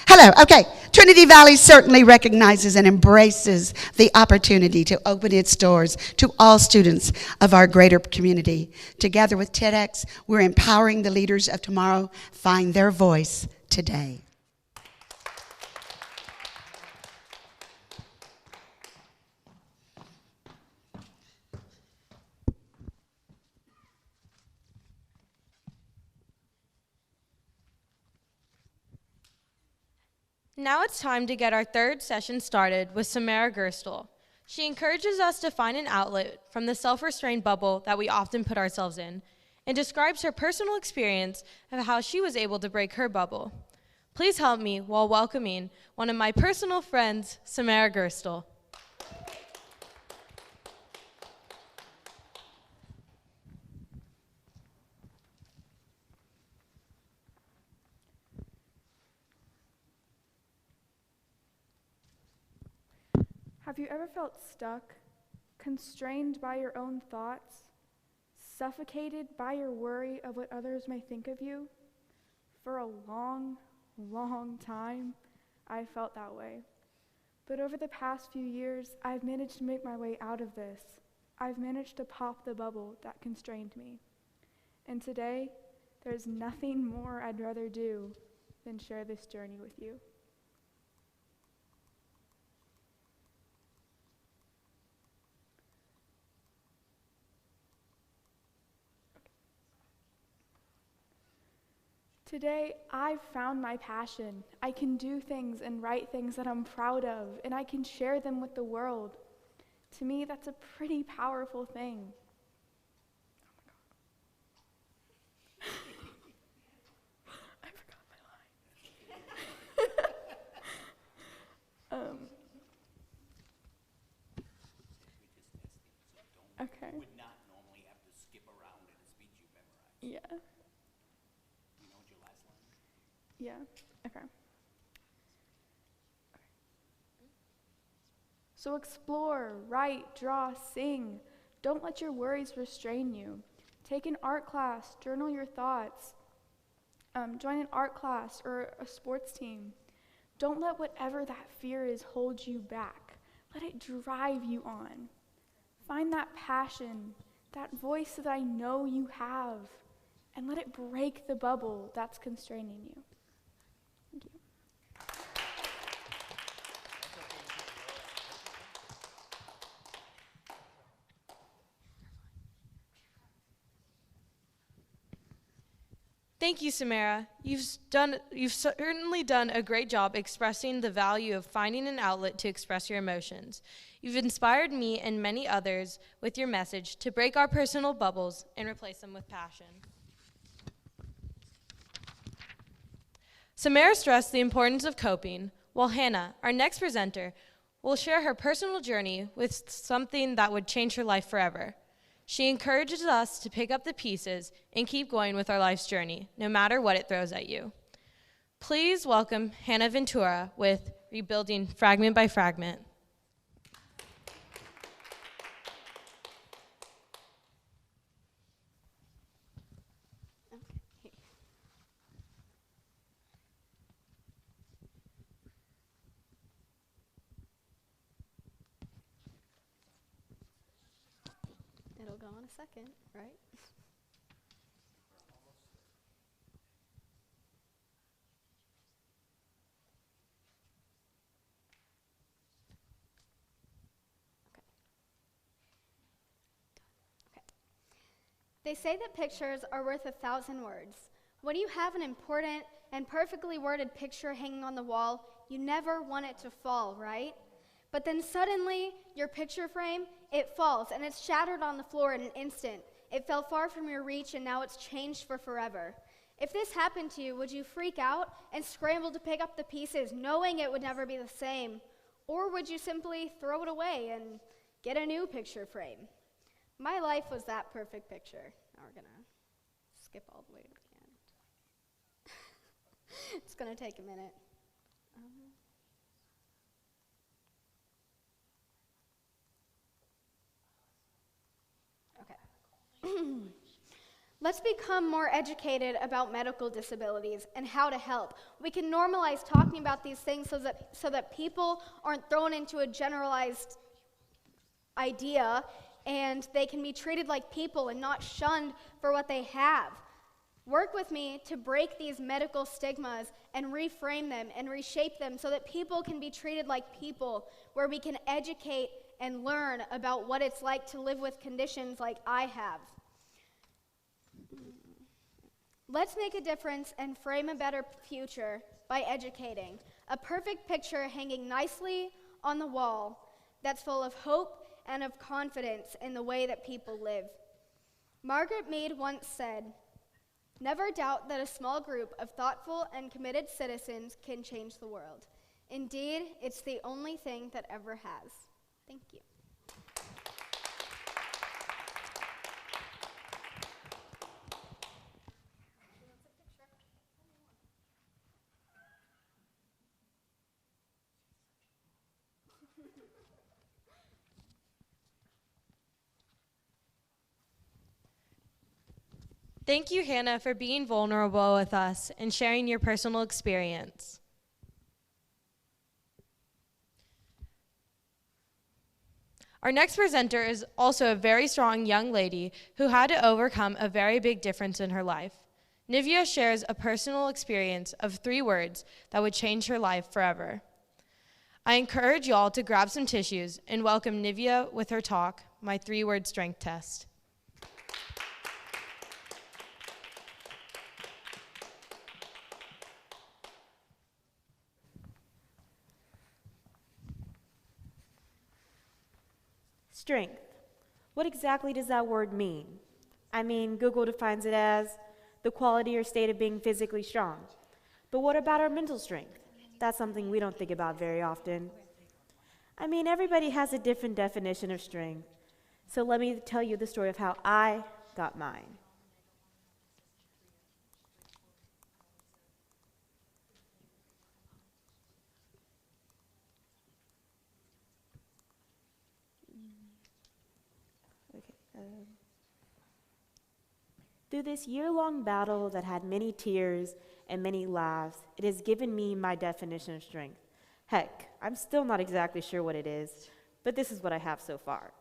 Hello, okay. Trinity Valley certainly recognizes and embraces the opportunity to open its doors to all students of our greater community. Together with TEDx, we're empowering the leaders of tomorrow find their voice today. Now it's time to get our third session started with Samara Gerstel. She encourages us to find an outlet from the self-restrained bubble that we often put ourselves in, and describes her personal experience of how she was able to break her bubble. Please help me while welcoming one of my personal friends, Samara Gerstel. Have you ever felt stuck, constrained by your own thoughts, suffocated by your worry of what others may think of you? For a long, long time, I felt that way. But over the past few years, I've managed to make my way out of this. I've managed to pop the bubble that constrained me. And today, there's nothing more I'd rather do than share this journey with you. Today, I've found my passion. I can do things and write things that I'm proud of, and I can share them with the world. To me, that's a pretty powerful thing. Oh my God. I forgot my line. Okay. You would not normally have to skip around in a speech you memorized. Yeah. You know what your last line is? Yeah. Okay. So explore, write, draw, sing. Don't let your worries restrain you. Take an art class, journal your thoughts. Join an art class or a sports team. Don't let whatever that fear is hold you back. Let it drive you on. Find that passion, that voice that I know you have, and let it break the bubble that's constraining you. Thank you. Thank you, Samara. You've certainly done a great job expressing the value of finding an outlet to express your emotions. You've inspired me and many others with your message to break our personal bubbles and replace them with passion. Samara stressed the importance of coping, while Hannah, our next presenter, will share her personal journey with something that would change her life forever. She encourages us to pick up the pieces and keep going with our life's journey, no matter what it throws at you. Please welcome Hannah Ventura with Rebuilding Fragment by Fragment. It'll go in a second, right? Okay. They say that pictures are worth 1,000 words. When you have an important and perfectly worded picture hanging on the wall, you never want it to fall, right? But then suddenly, your picture frame, it falls, and it's shattered on the floor in an instant. It fell far from your reach, and now it's changed for forever. If this happened to you, would you freak out and scramble to pick up the pieces, knowing it would never be the same? Or would you simply throw it away and get a new picture frame? My life was that perfect picture. Now we're going to skip all the way to the end. It's going to take a minute. Let's become more educated about medical disabilities and how to help. We can normalize talking about these things so that people aren't thrown into a generalized idea, and they can be treated like people and not shunned for what they have. Work with me to break these medical stigmas and reframe them and reshape them so that people can be treated like people, where we can educate and learn about what it's like to live with conditions like I have. Let's make a difference and frame a better future by educating. A perfect picture hanging nicely on the wall that's full of hope and of confidence in the way that people live. Margaret Mead once said, "Never doubt that a small group of thoughtful and committed citizens can change the world. Indeed, it's the only thing that ever has." Thank you. Thank you, Hannah, for being vulnerable with us and sharing your personal experience. Our next presenter is also a very strong young lady who had to overcome a very big difference in her life. Nivea shares a personal experience of 3 words that would change her life forever. I encourage y'all to grab some tissues and welcome Nivea with her talk, My 3-Word Strength Test. Strength. What exactly does that word mean? I mean, Google defines it as the quality or state of being physically strong. But what about our mental strength? That's something we don't think about very often. I mean, everybody has a different definition of strength. So let me tell you the story of how I got mine. Through this year-long battle that had many tears and many laughs, it has given me my definition of strength. Heck, I'm still not exactly sure what it is, but this is what I have so far.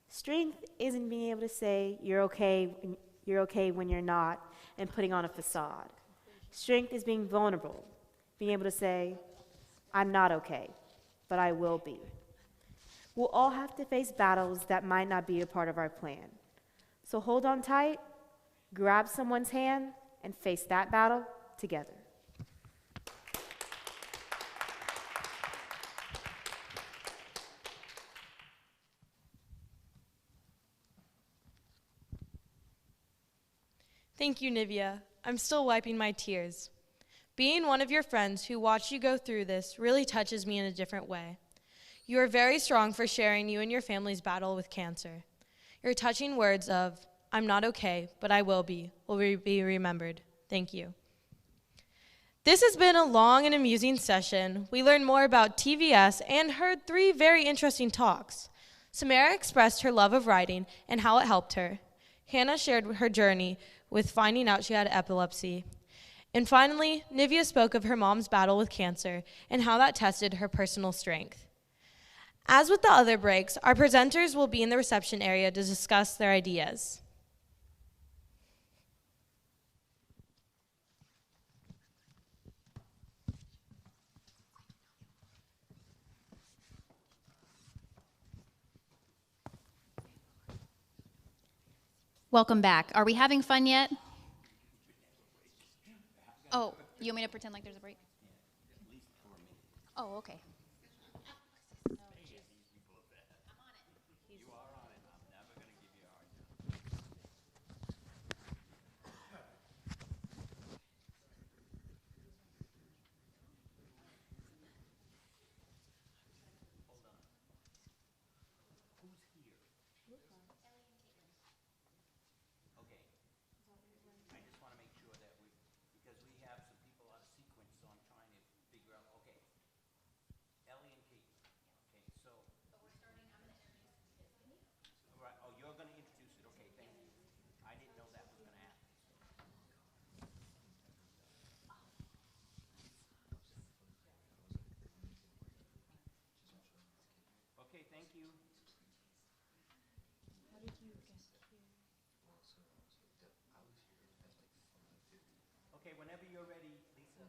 Strength isn't being able to say you're okay when you're not and putting on a facade. Strength is being vulnerable, being able to say, I'm not okay, but I will be. We'll all have to face battles that might not be a part of our plan. So hold on tight, grab someone's hand, and face that battle together. Thank you, Nivea. I'm still wiping my tears. Being one of your friends who watched you go through this really touches me in a different way. You are very strong for sharing you and your family's battle with cancer. Your touching words of, I'm not okay, but I will be remembered. Thank you. This has been a long and amusing session. We learned more about TVS and heard 3 very interesting talks. Samara expressed her love of writing and how it helped her. Hannah shared her journey with finding out she had epilepsy. And finally, Nivea spoke of her mom's battle with cancer and how that tested her personal strength. As with the other breaks, our presenters will be in the reception area to discuss their ideas. Welcome back. Are we having fun yet? Oh, you want me to pretend like there's a break? Oh, okay. Okay, thank you. Okay, whenever you're ready, Lisa.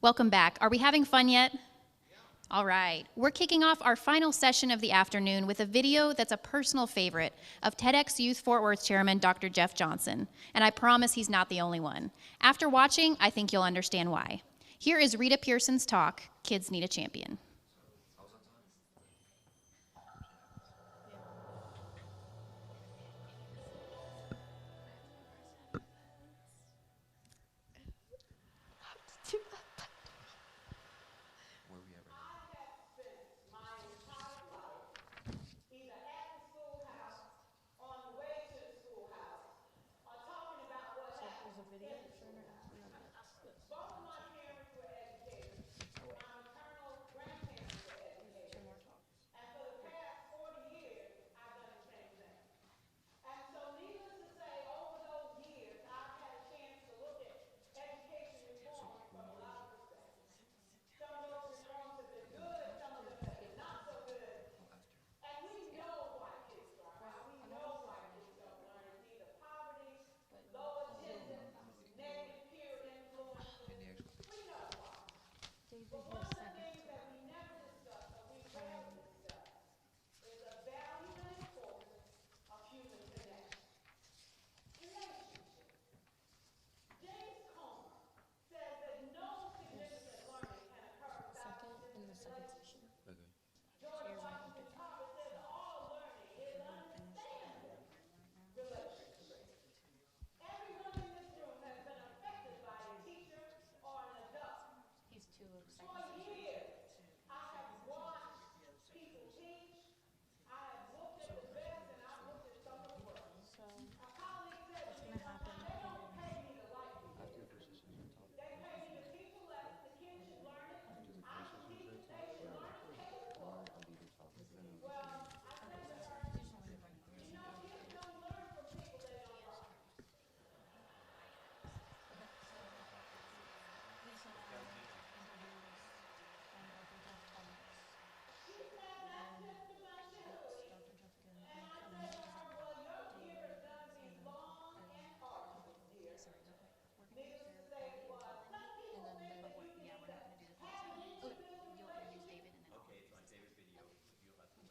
Welcome back. Are we having fun yet? All right. We're kicking off our final session of the afternoon with a video that's a personal favorite of TEDx Youth Fort Worth Chairman Dr. Jeff Johnson. And I promise he's not the only one. After watching, I think you'll understand why. Here is Rita Pearson's talk, Kids Need a Champion. And for the past 40 years, I've done But one of the things that we never discuss, or we rarely discuss, is the value and importance of human connection. Relationship. James Comer says that no significant learning can occur without significant relationship. George Washington Carver says all learning is understanding relationship. Everyone in this room has been affected by a teacher or an adult. For years, I have watched people teach. I have looked at the best and I've looked at some of the worst. A colleague said to me one time, they don't pay me to like the kids. They pay me to teach a lesson. The kids should learn it. I should teach it. They should learn it. Pay me for it. Well, I said to her, you know, kids don't learn from people they don't like. She said that's just about Chile. And I said to her, well, your year has done been long and arduous, dear. Needless to say it was. Some people think that you can either have an insta-building relationship. Okay, it's my favorite video of you about to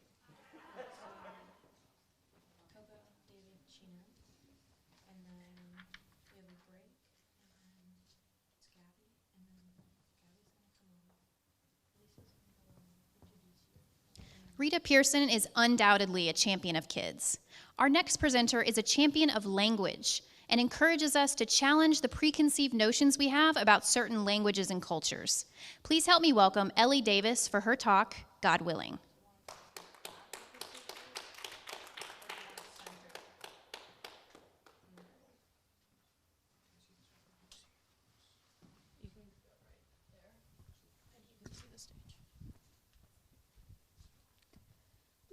win. Coco, David, Sheena, and then we have a break, and then it's Gabby, and then Gabby's gonna come over. Lisa's gonna go and introduce you. Rita Pearson is undoubtedly a champion of kids. Our next presenter is a champion of language and encourages us to challenge the preconceived notions we have about certain languages and cultures. Please help me welcome Ellie Davis for her talk, God Willing.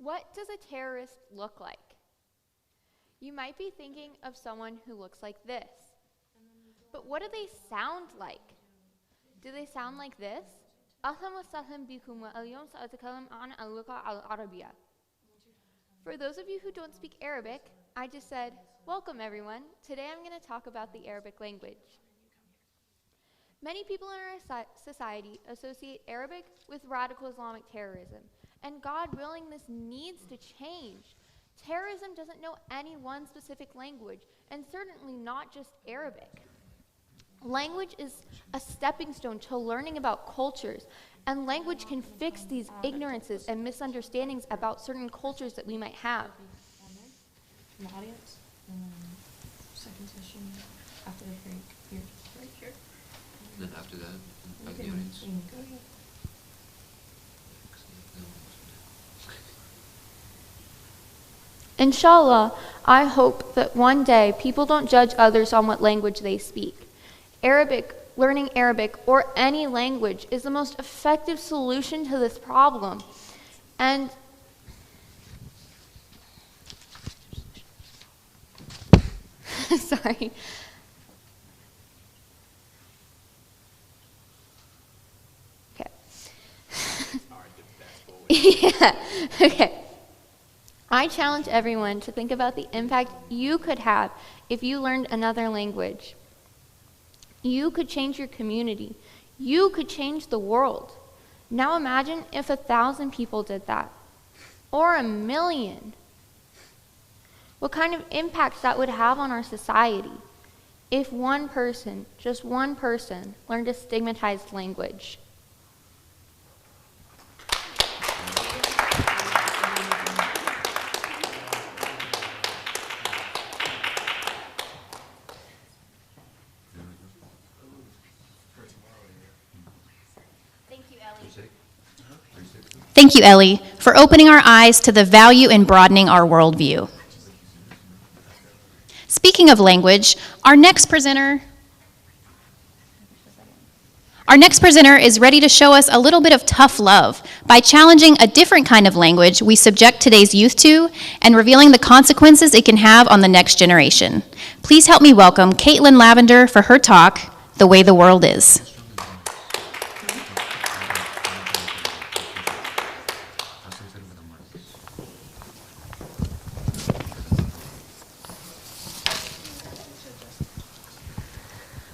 What does a terrorist look like? You might be thinking of someone who looks like this. But what do they sound like? Do they sound like this? For those of you who don't speak Arabic, I just said, welcome everyone. Today I'm going to talk about the Arabic language. Many people in our society associate Arabic with radical Islamic terrorism, and God willing, this needs to change. Terrorism doesn't know any one specific language, and certainly not just Arabic. Language is a stepping stone to learning about cultures, and language can fix these ignorances and misunderstandings about certain cultures that we might have. The audience, and then second session after the break here. Right here. And then after that, back in the audience. Inshallah, I hope that one day people don't judge others on what language they speak. Learning Arabic, or any language, is the most effective solution to this problem. And sorry. Okay. Yeah, okay. I challenge everyone to think about the impact you could have if you learned another language. You could change your community. You could change the world. Now imagine if 1,000 people did that, or 1,000,000. What kind of impact that would have on our society if one person, just one person, learned a stigmatized language. Thank you, Ellie, for opening our eyes to the value in broadening our worldview. Speaking of language, our next presenter is ready to show us a little bit of tough love by challenging a different kind of language we subject today's youth to and revealing the consequences it can have on the next generation. Please help me welcome Caitlin Lavender for her talk, The Way the World Is.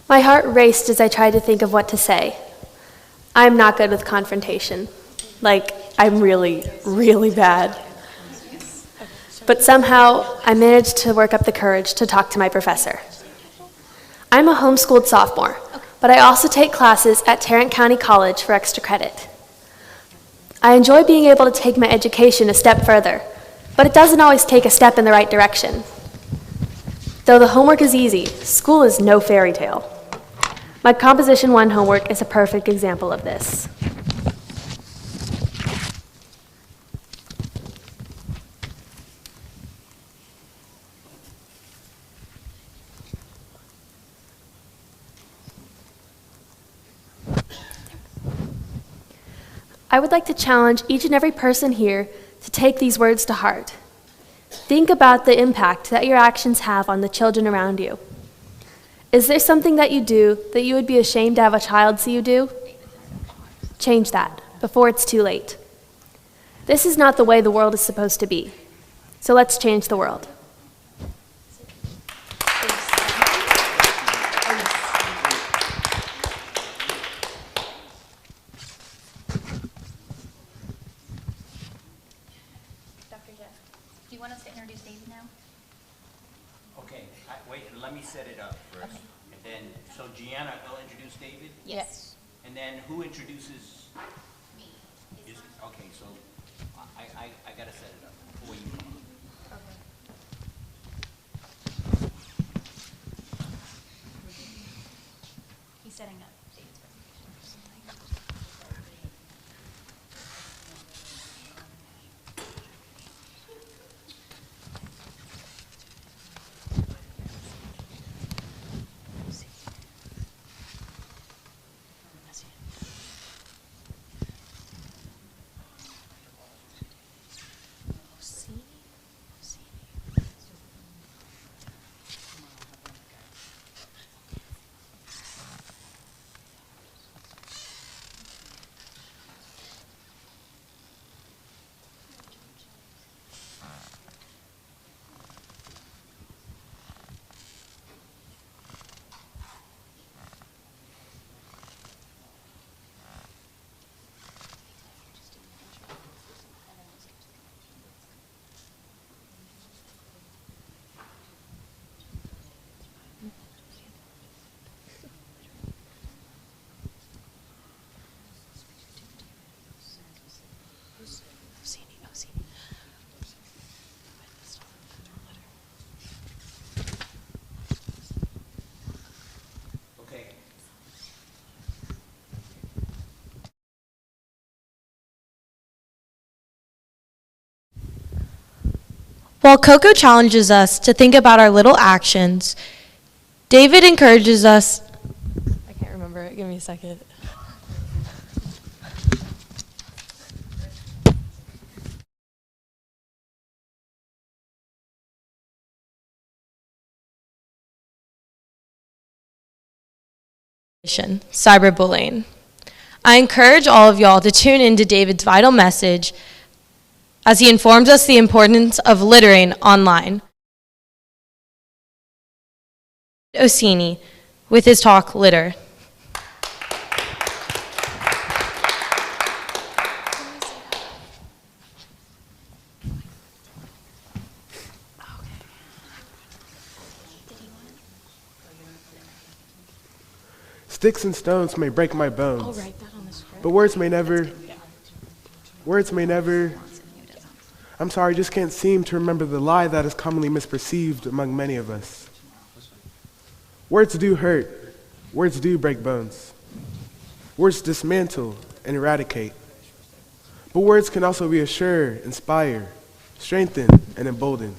My heart raced as I tried to think of what to say. I'm not good with confrontation. Like, I'm really, really bad. But somehow, I managed to work up the courage to talk to my professor. I'm a homeschooled sophomore, but I also take classes at Tarrant County College for extra credit. I enjoy being able to take my education a step further, but it doesn't always take a step in the right direction. Though the homework is easy, school is no fairy tale. My Composition 1 homework is a perfect example of this. I would like to challenge each and every person here to take these words to heart. Think about the impact that your actions have on the children around you. Is there something that you do that you would be ashamed to have a child see you do? Change that before it's too late. This is not the way the world is supposed to be. So let's change the world. Dr. Jeff, do you want us to introduce David now? Okay, wait, let me set it up first. Okay. And then, so Gianna will introduce David? Yes. And then who introduces? Me. Okay, so I gotta set it up before you. He's setting up David's Okay. While Coco challenges us to think about our little actions, David encourages us. I can't remember it. Give me a second. Cyberbullying. I encourage all of y'all to tune into David's vital message as he informs us the importance of littering online. Orsini with his talk, Litter. Sticks and stones may break my bones, but words may never, I'm sorry, just can't seem to remember the lie that is commonly misperceived among many of us. Words do hurt, words do break bones. Words dismantle and eradicate. But words can also reassure, inspire, strengthen, and embolden.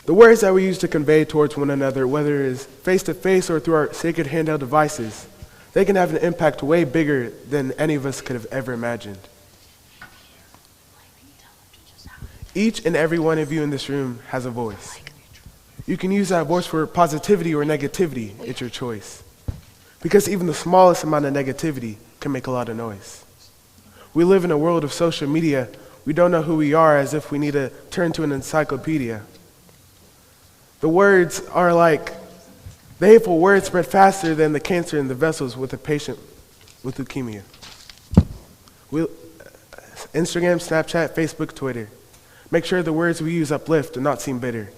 The words that we use to convey towards one another, whether it is face-to-face or through our sacred handheld devices, they can have an impact way bigger than any of us could have ever imagined. Each and every one of you in this room has a voice. You can use that voice for positivity or negativity. It's your choice. Because even the smallest amount of negativity can make a lot of noise. We live in a world of social media. We don't know who we are, as if we need to turn to an encyclopedia. The words are like, the hateful words spread faster than the cancer in the vessels with a patient with leukemia. Instagram, Snapchat, Facebook, Twitter. Make sure the words we use uplift and not seem bitter.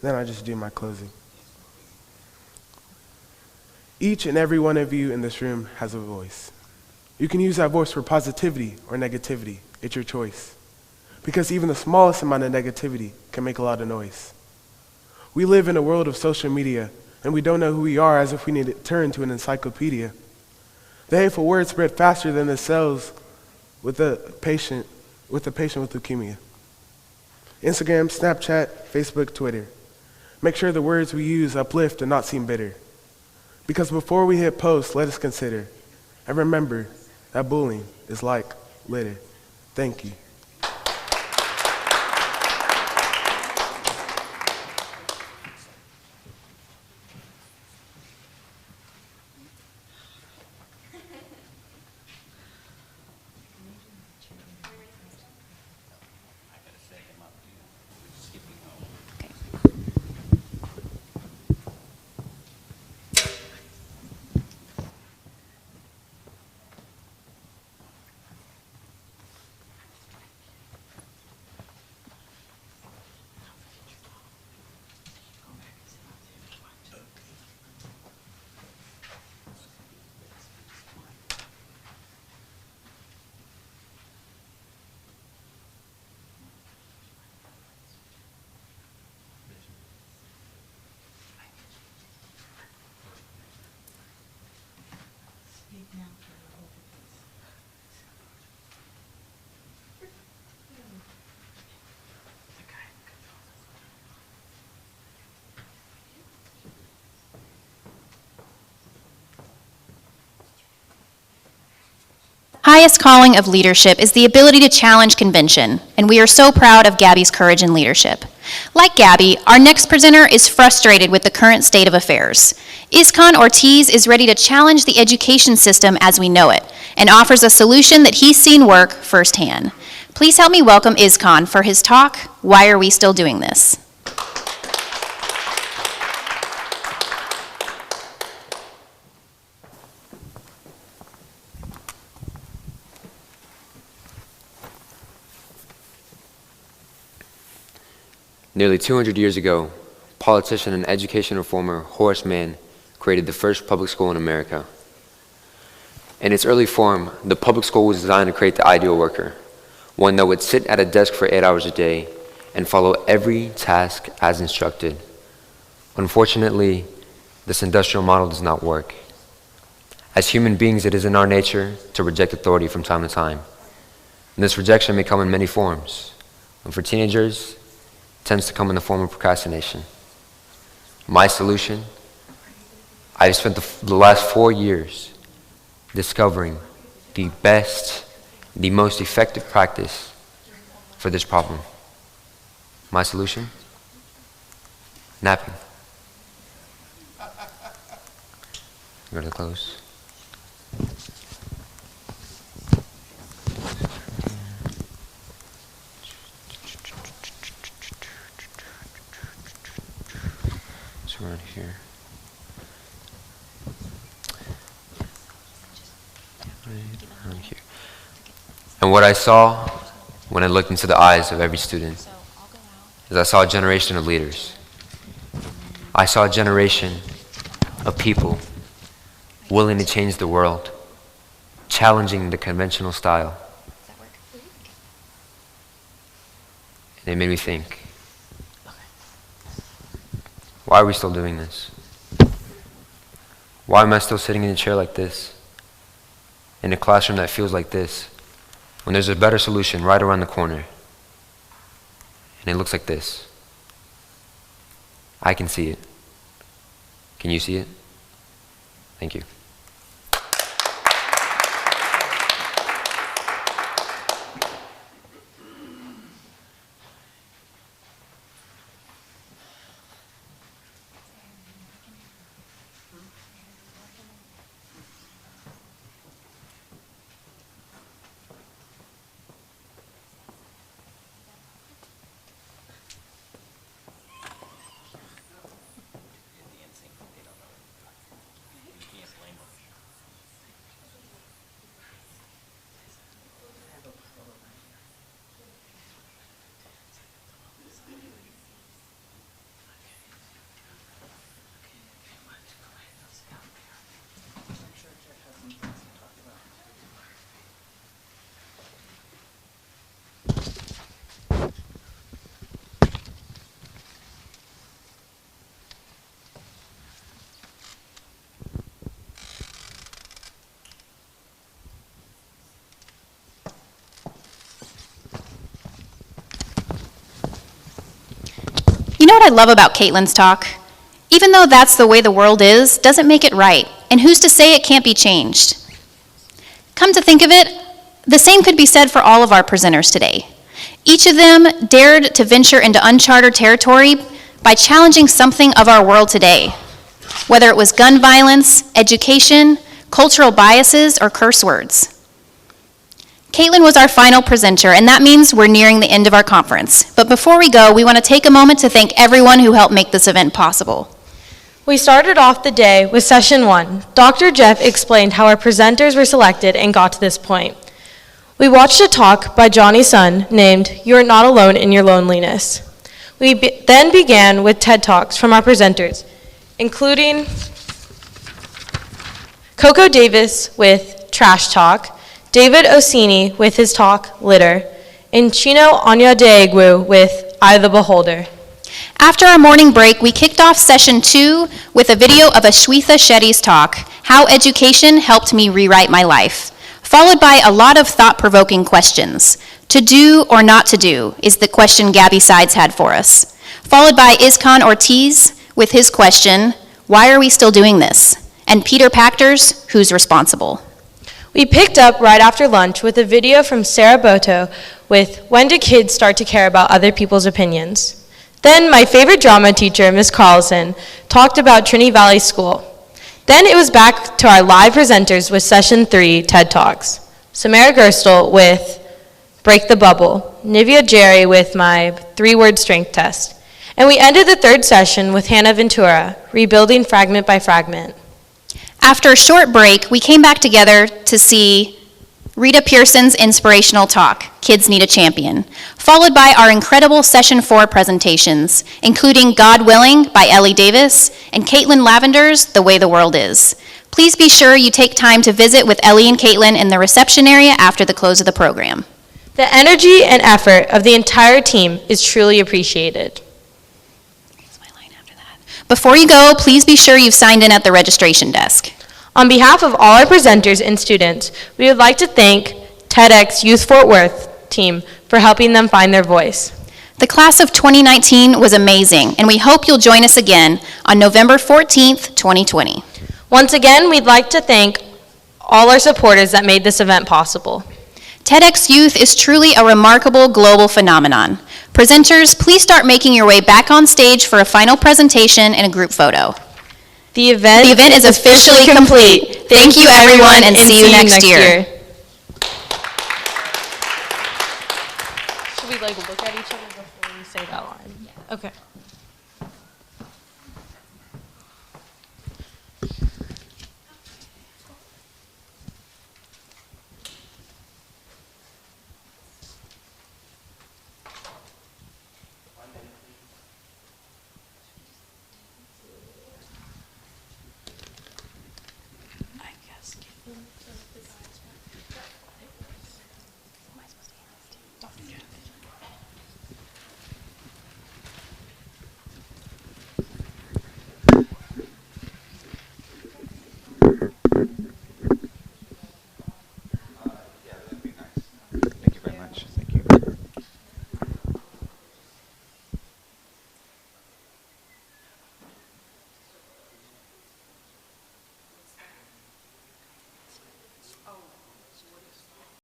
Then I just do my closing. Each and every one of you in this room has a voice. You can use that voice for positivity or negativity. It's your choice. Because even the smallest amount of negativity can make a lot of noise. We live in a world of social media, and we don't know who we are as if we need to turn to an encyclopedia. The hateful words spread faster than the cells with a patient with leukemia. Instagram, Snapchat, Facebook, Twitter. Make sure the words we use uplift and not seem bitter. Because before we hit post, let us consider and remember that bullying is like litter. Thank you. Highest calling of leadership is the ability to challenge convention, and we are so proud of Gabby's courage and leadership. Like Gabby, our next presenter is frustrated with the current state of affairs. Iskan Ortiz is ready to challenge the education system as we know it, and offers a solution that he's seen work firsthand. Please help me welcome Iskan for his talk, Why Are We Still Doing This? Nearly 200 years ago, politician and education reformer Horace Mann created the first public school in America. In its early form, the public school was designed to create the ideal worker, one that would sit at a desk for 8 hours a day and follow every task as instructed. Unfortunately, this industrial model does not work. As human beings, it is in our nature to reject authority from time to time. And this rejection may come in many forms. And for teenagers, tends to come in the form of procrastination. My solution? I've spent the last 4 years discovering the best, the most effective practice for this problem. My solution? Napping. Go to the close. Right here. Right around here. And what I saw when I looked into the eyes of every student is I saw a generation of leaders. I saw a generation of people willing to change the world, challenging the conventional style. And it made me think, why are we still doing this? Why am I still sitting in a chair like this, in a classroom that feels like this, when there's a better solution right around the corner? And it looks like this. I can see it. Can you see it? Thank you. I love about Caitlin's talk? Even though that's the way the world is, doesn't make it right, and who's to say it can't be changed? Come to think of it, the same could be said for all of our presenters today. Each of them dared to venture into uncharted territory by challenging something of our world today, whether it was gun violence, education, cultural biases, or curse words. Caitlin was our final presenter, and that means we're nearing the end of our conference. But before we go, we want to take a moment to thank everyone who helped make this event possible. We started off the day with session 1. Dr. Jeff explained how our presenters were selected and got to this point. We watched a talk by Johnny Sun named "You Are Not Alone in Your Loneliness." We then began with TED Talks from our presenters, including Coco Davis with Trash Talk, David Ossini with his talk Litter, and Chino Onyadeegwu with I the Beholder. After our morning break, we kicked off session 2 with a video of Ashwitha Shetty's talk, How Education Helped Me Rewrite My Life, followed by a lot of thought-provoking questions. To do or not to do is the question Gabby Sides had for us, followed by Iskan Ortiz with his question, why are we still doing this? And Peter Pactor's, who's responsible? We picked up right after lunch with a video from Sarah Boto with When Do Kids Start to Care About Other People's Opinions? Then my favorite drama teacher, Ms. Carlson, talked about Trinity Valley School. Then it was back to our live presenters with session 3 TED Talks. Samara Gerstel with Break the Bubble, Nivea Jerry with my 3-word strength test. And we ended the 3rd session with Hannah Ventura, Rebuilding Fragment by Fragment. After a short break, we came back together to see Rita Pearson's inspirational talk, Kids Need a Champion, followed by our incredible Session 4 presentations, including God Willing by Ellie Davis and Caitlin Lavender's The Way the World Is. Please be sure you take time to visit with Ellie and Caitlin in the reception area after the close of the program. The energy and effort of the entire team is truly appreciated. Before you go, please be sure you've signed in at the registration desk. On behalf of all our presenters and students, we would like to thank TEDx Youth Fort Worth team for helping them find their voice. The class of 2019 was amazing, and we hope you'll join us again on November 14th, 2020. Once again, we'd like to thank all our supporters that made this event possible. TEDx Youth is truly a remarkable global phenomenon. Presenters, please start making your way back on stage for a final presentation and a group photo. The event is officially complete. Thank you, everyone, and see you next year. Should we look at each other before we say that line? Yeah. Okay.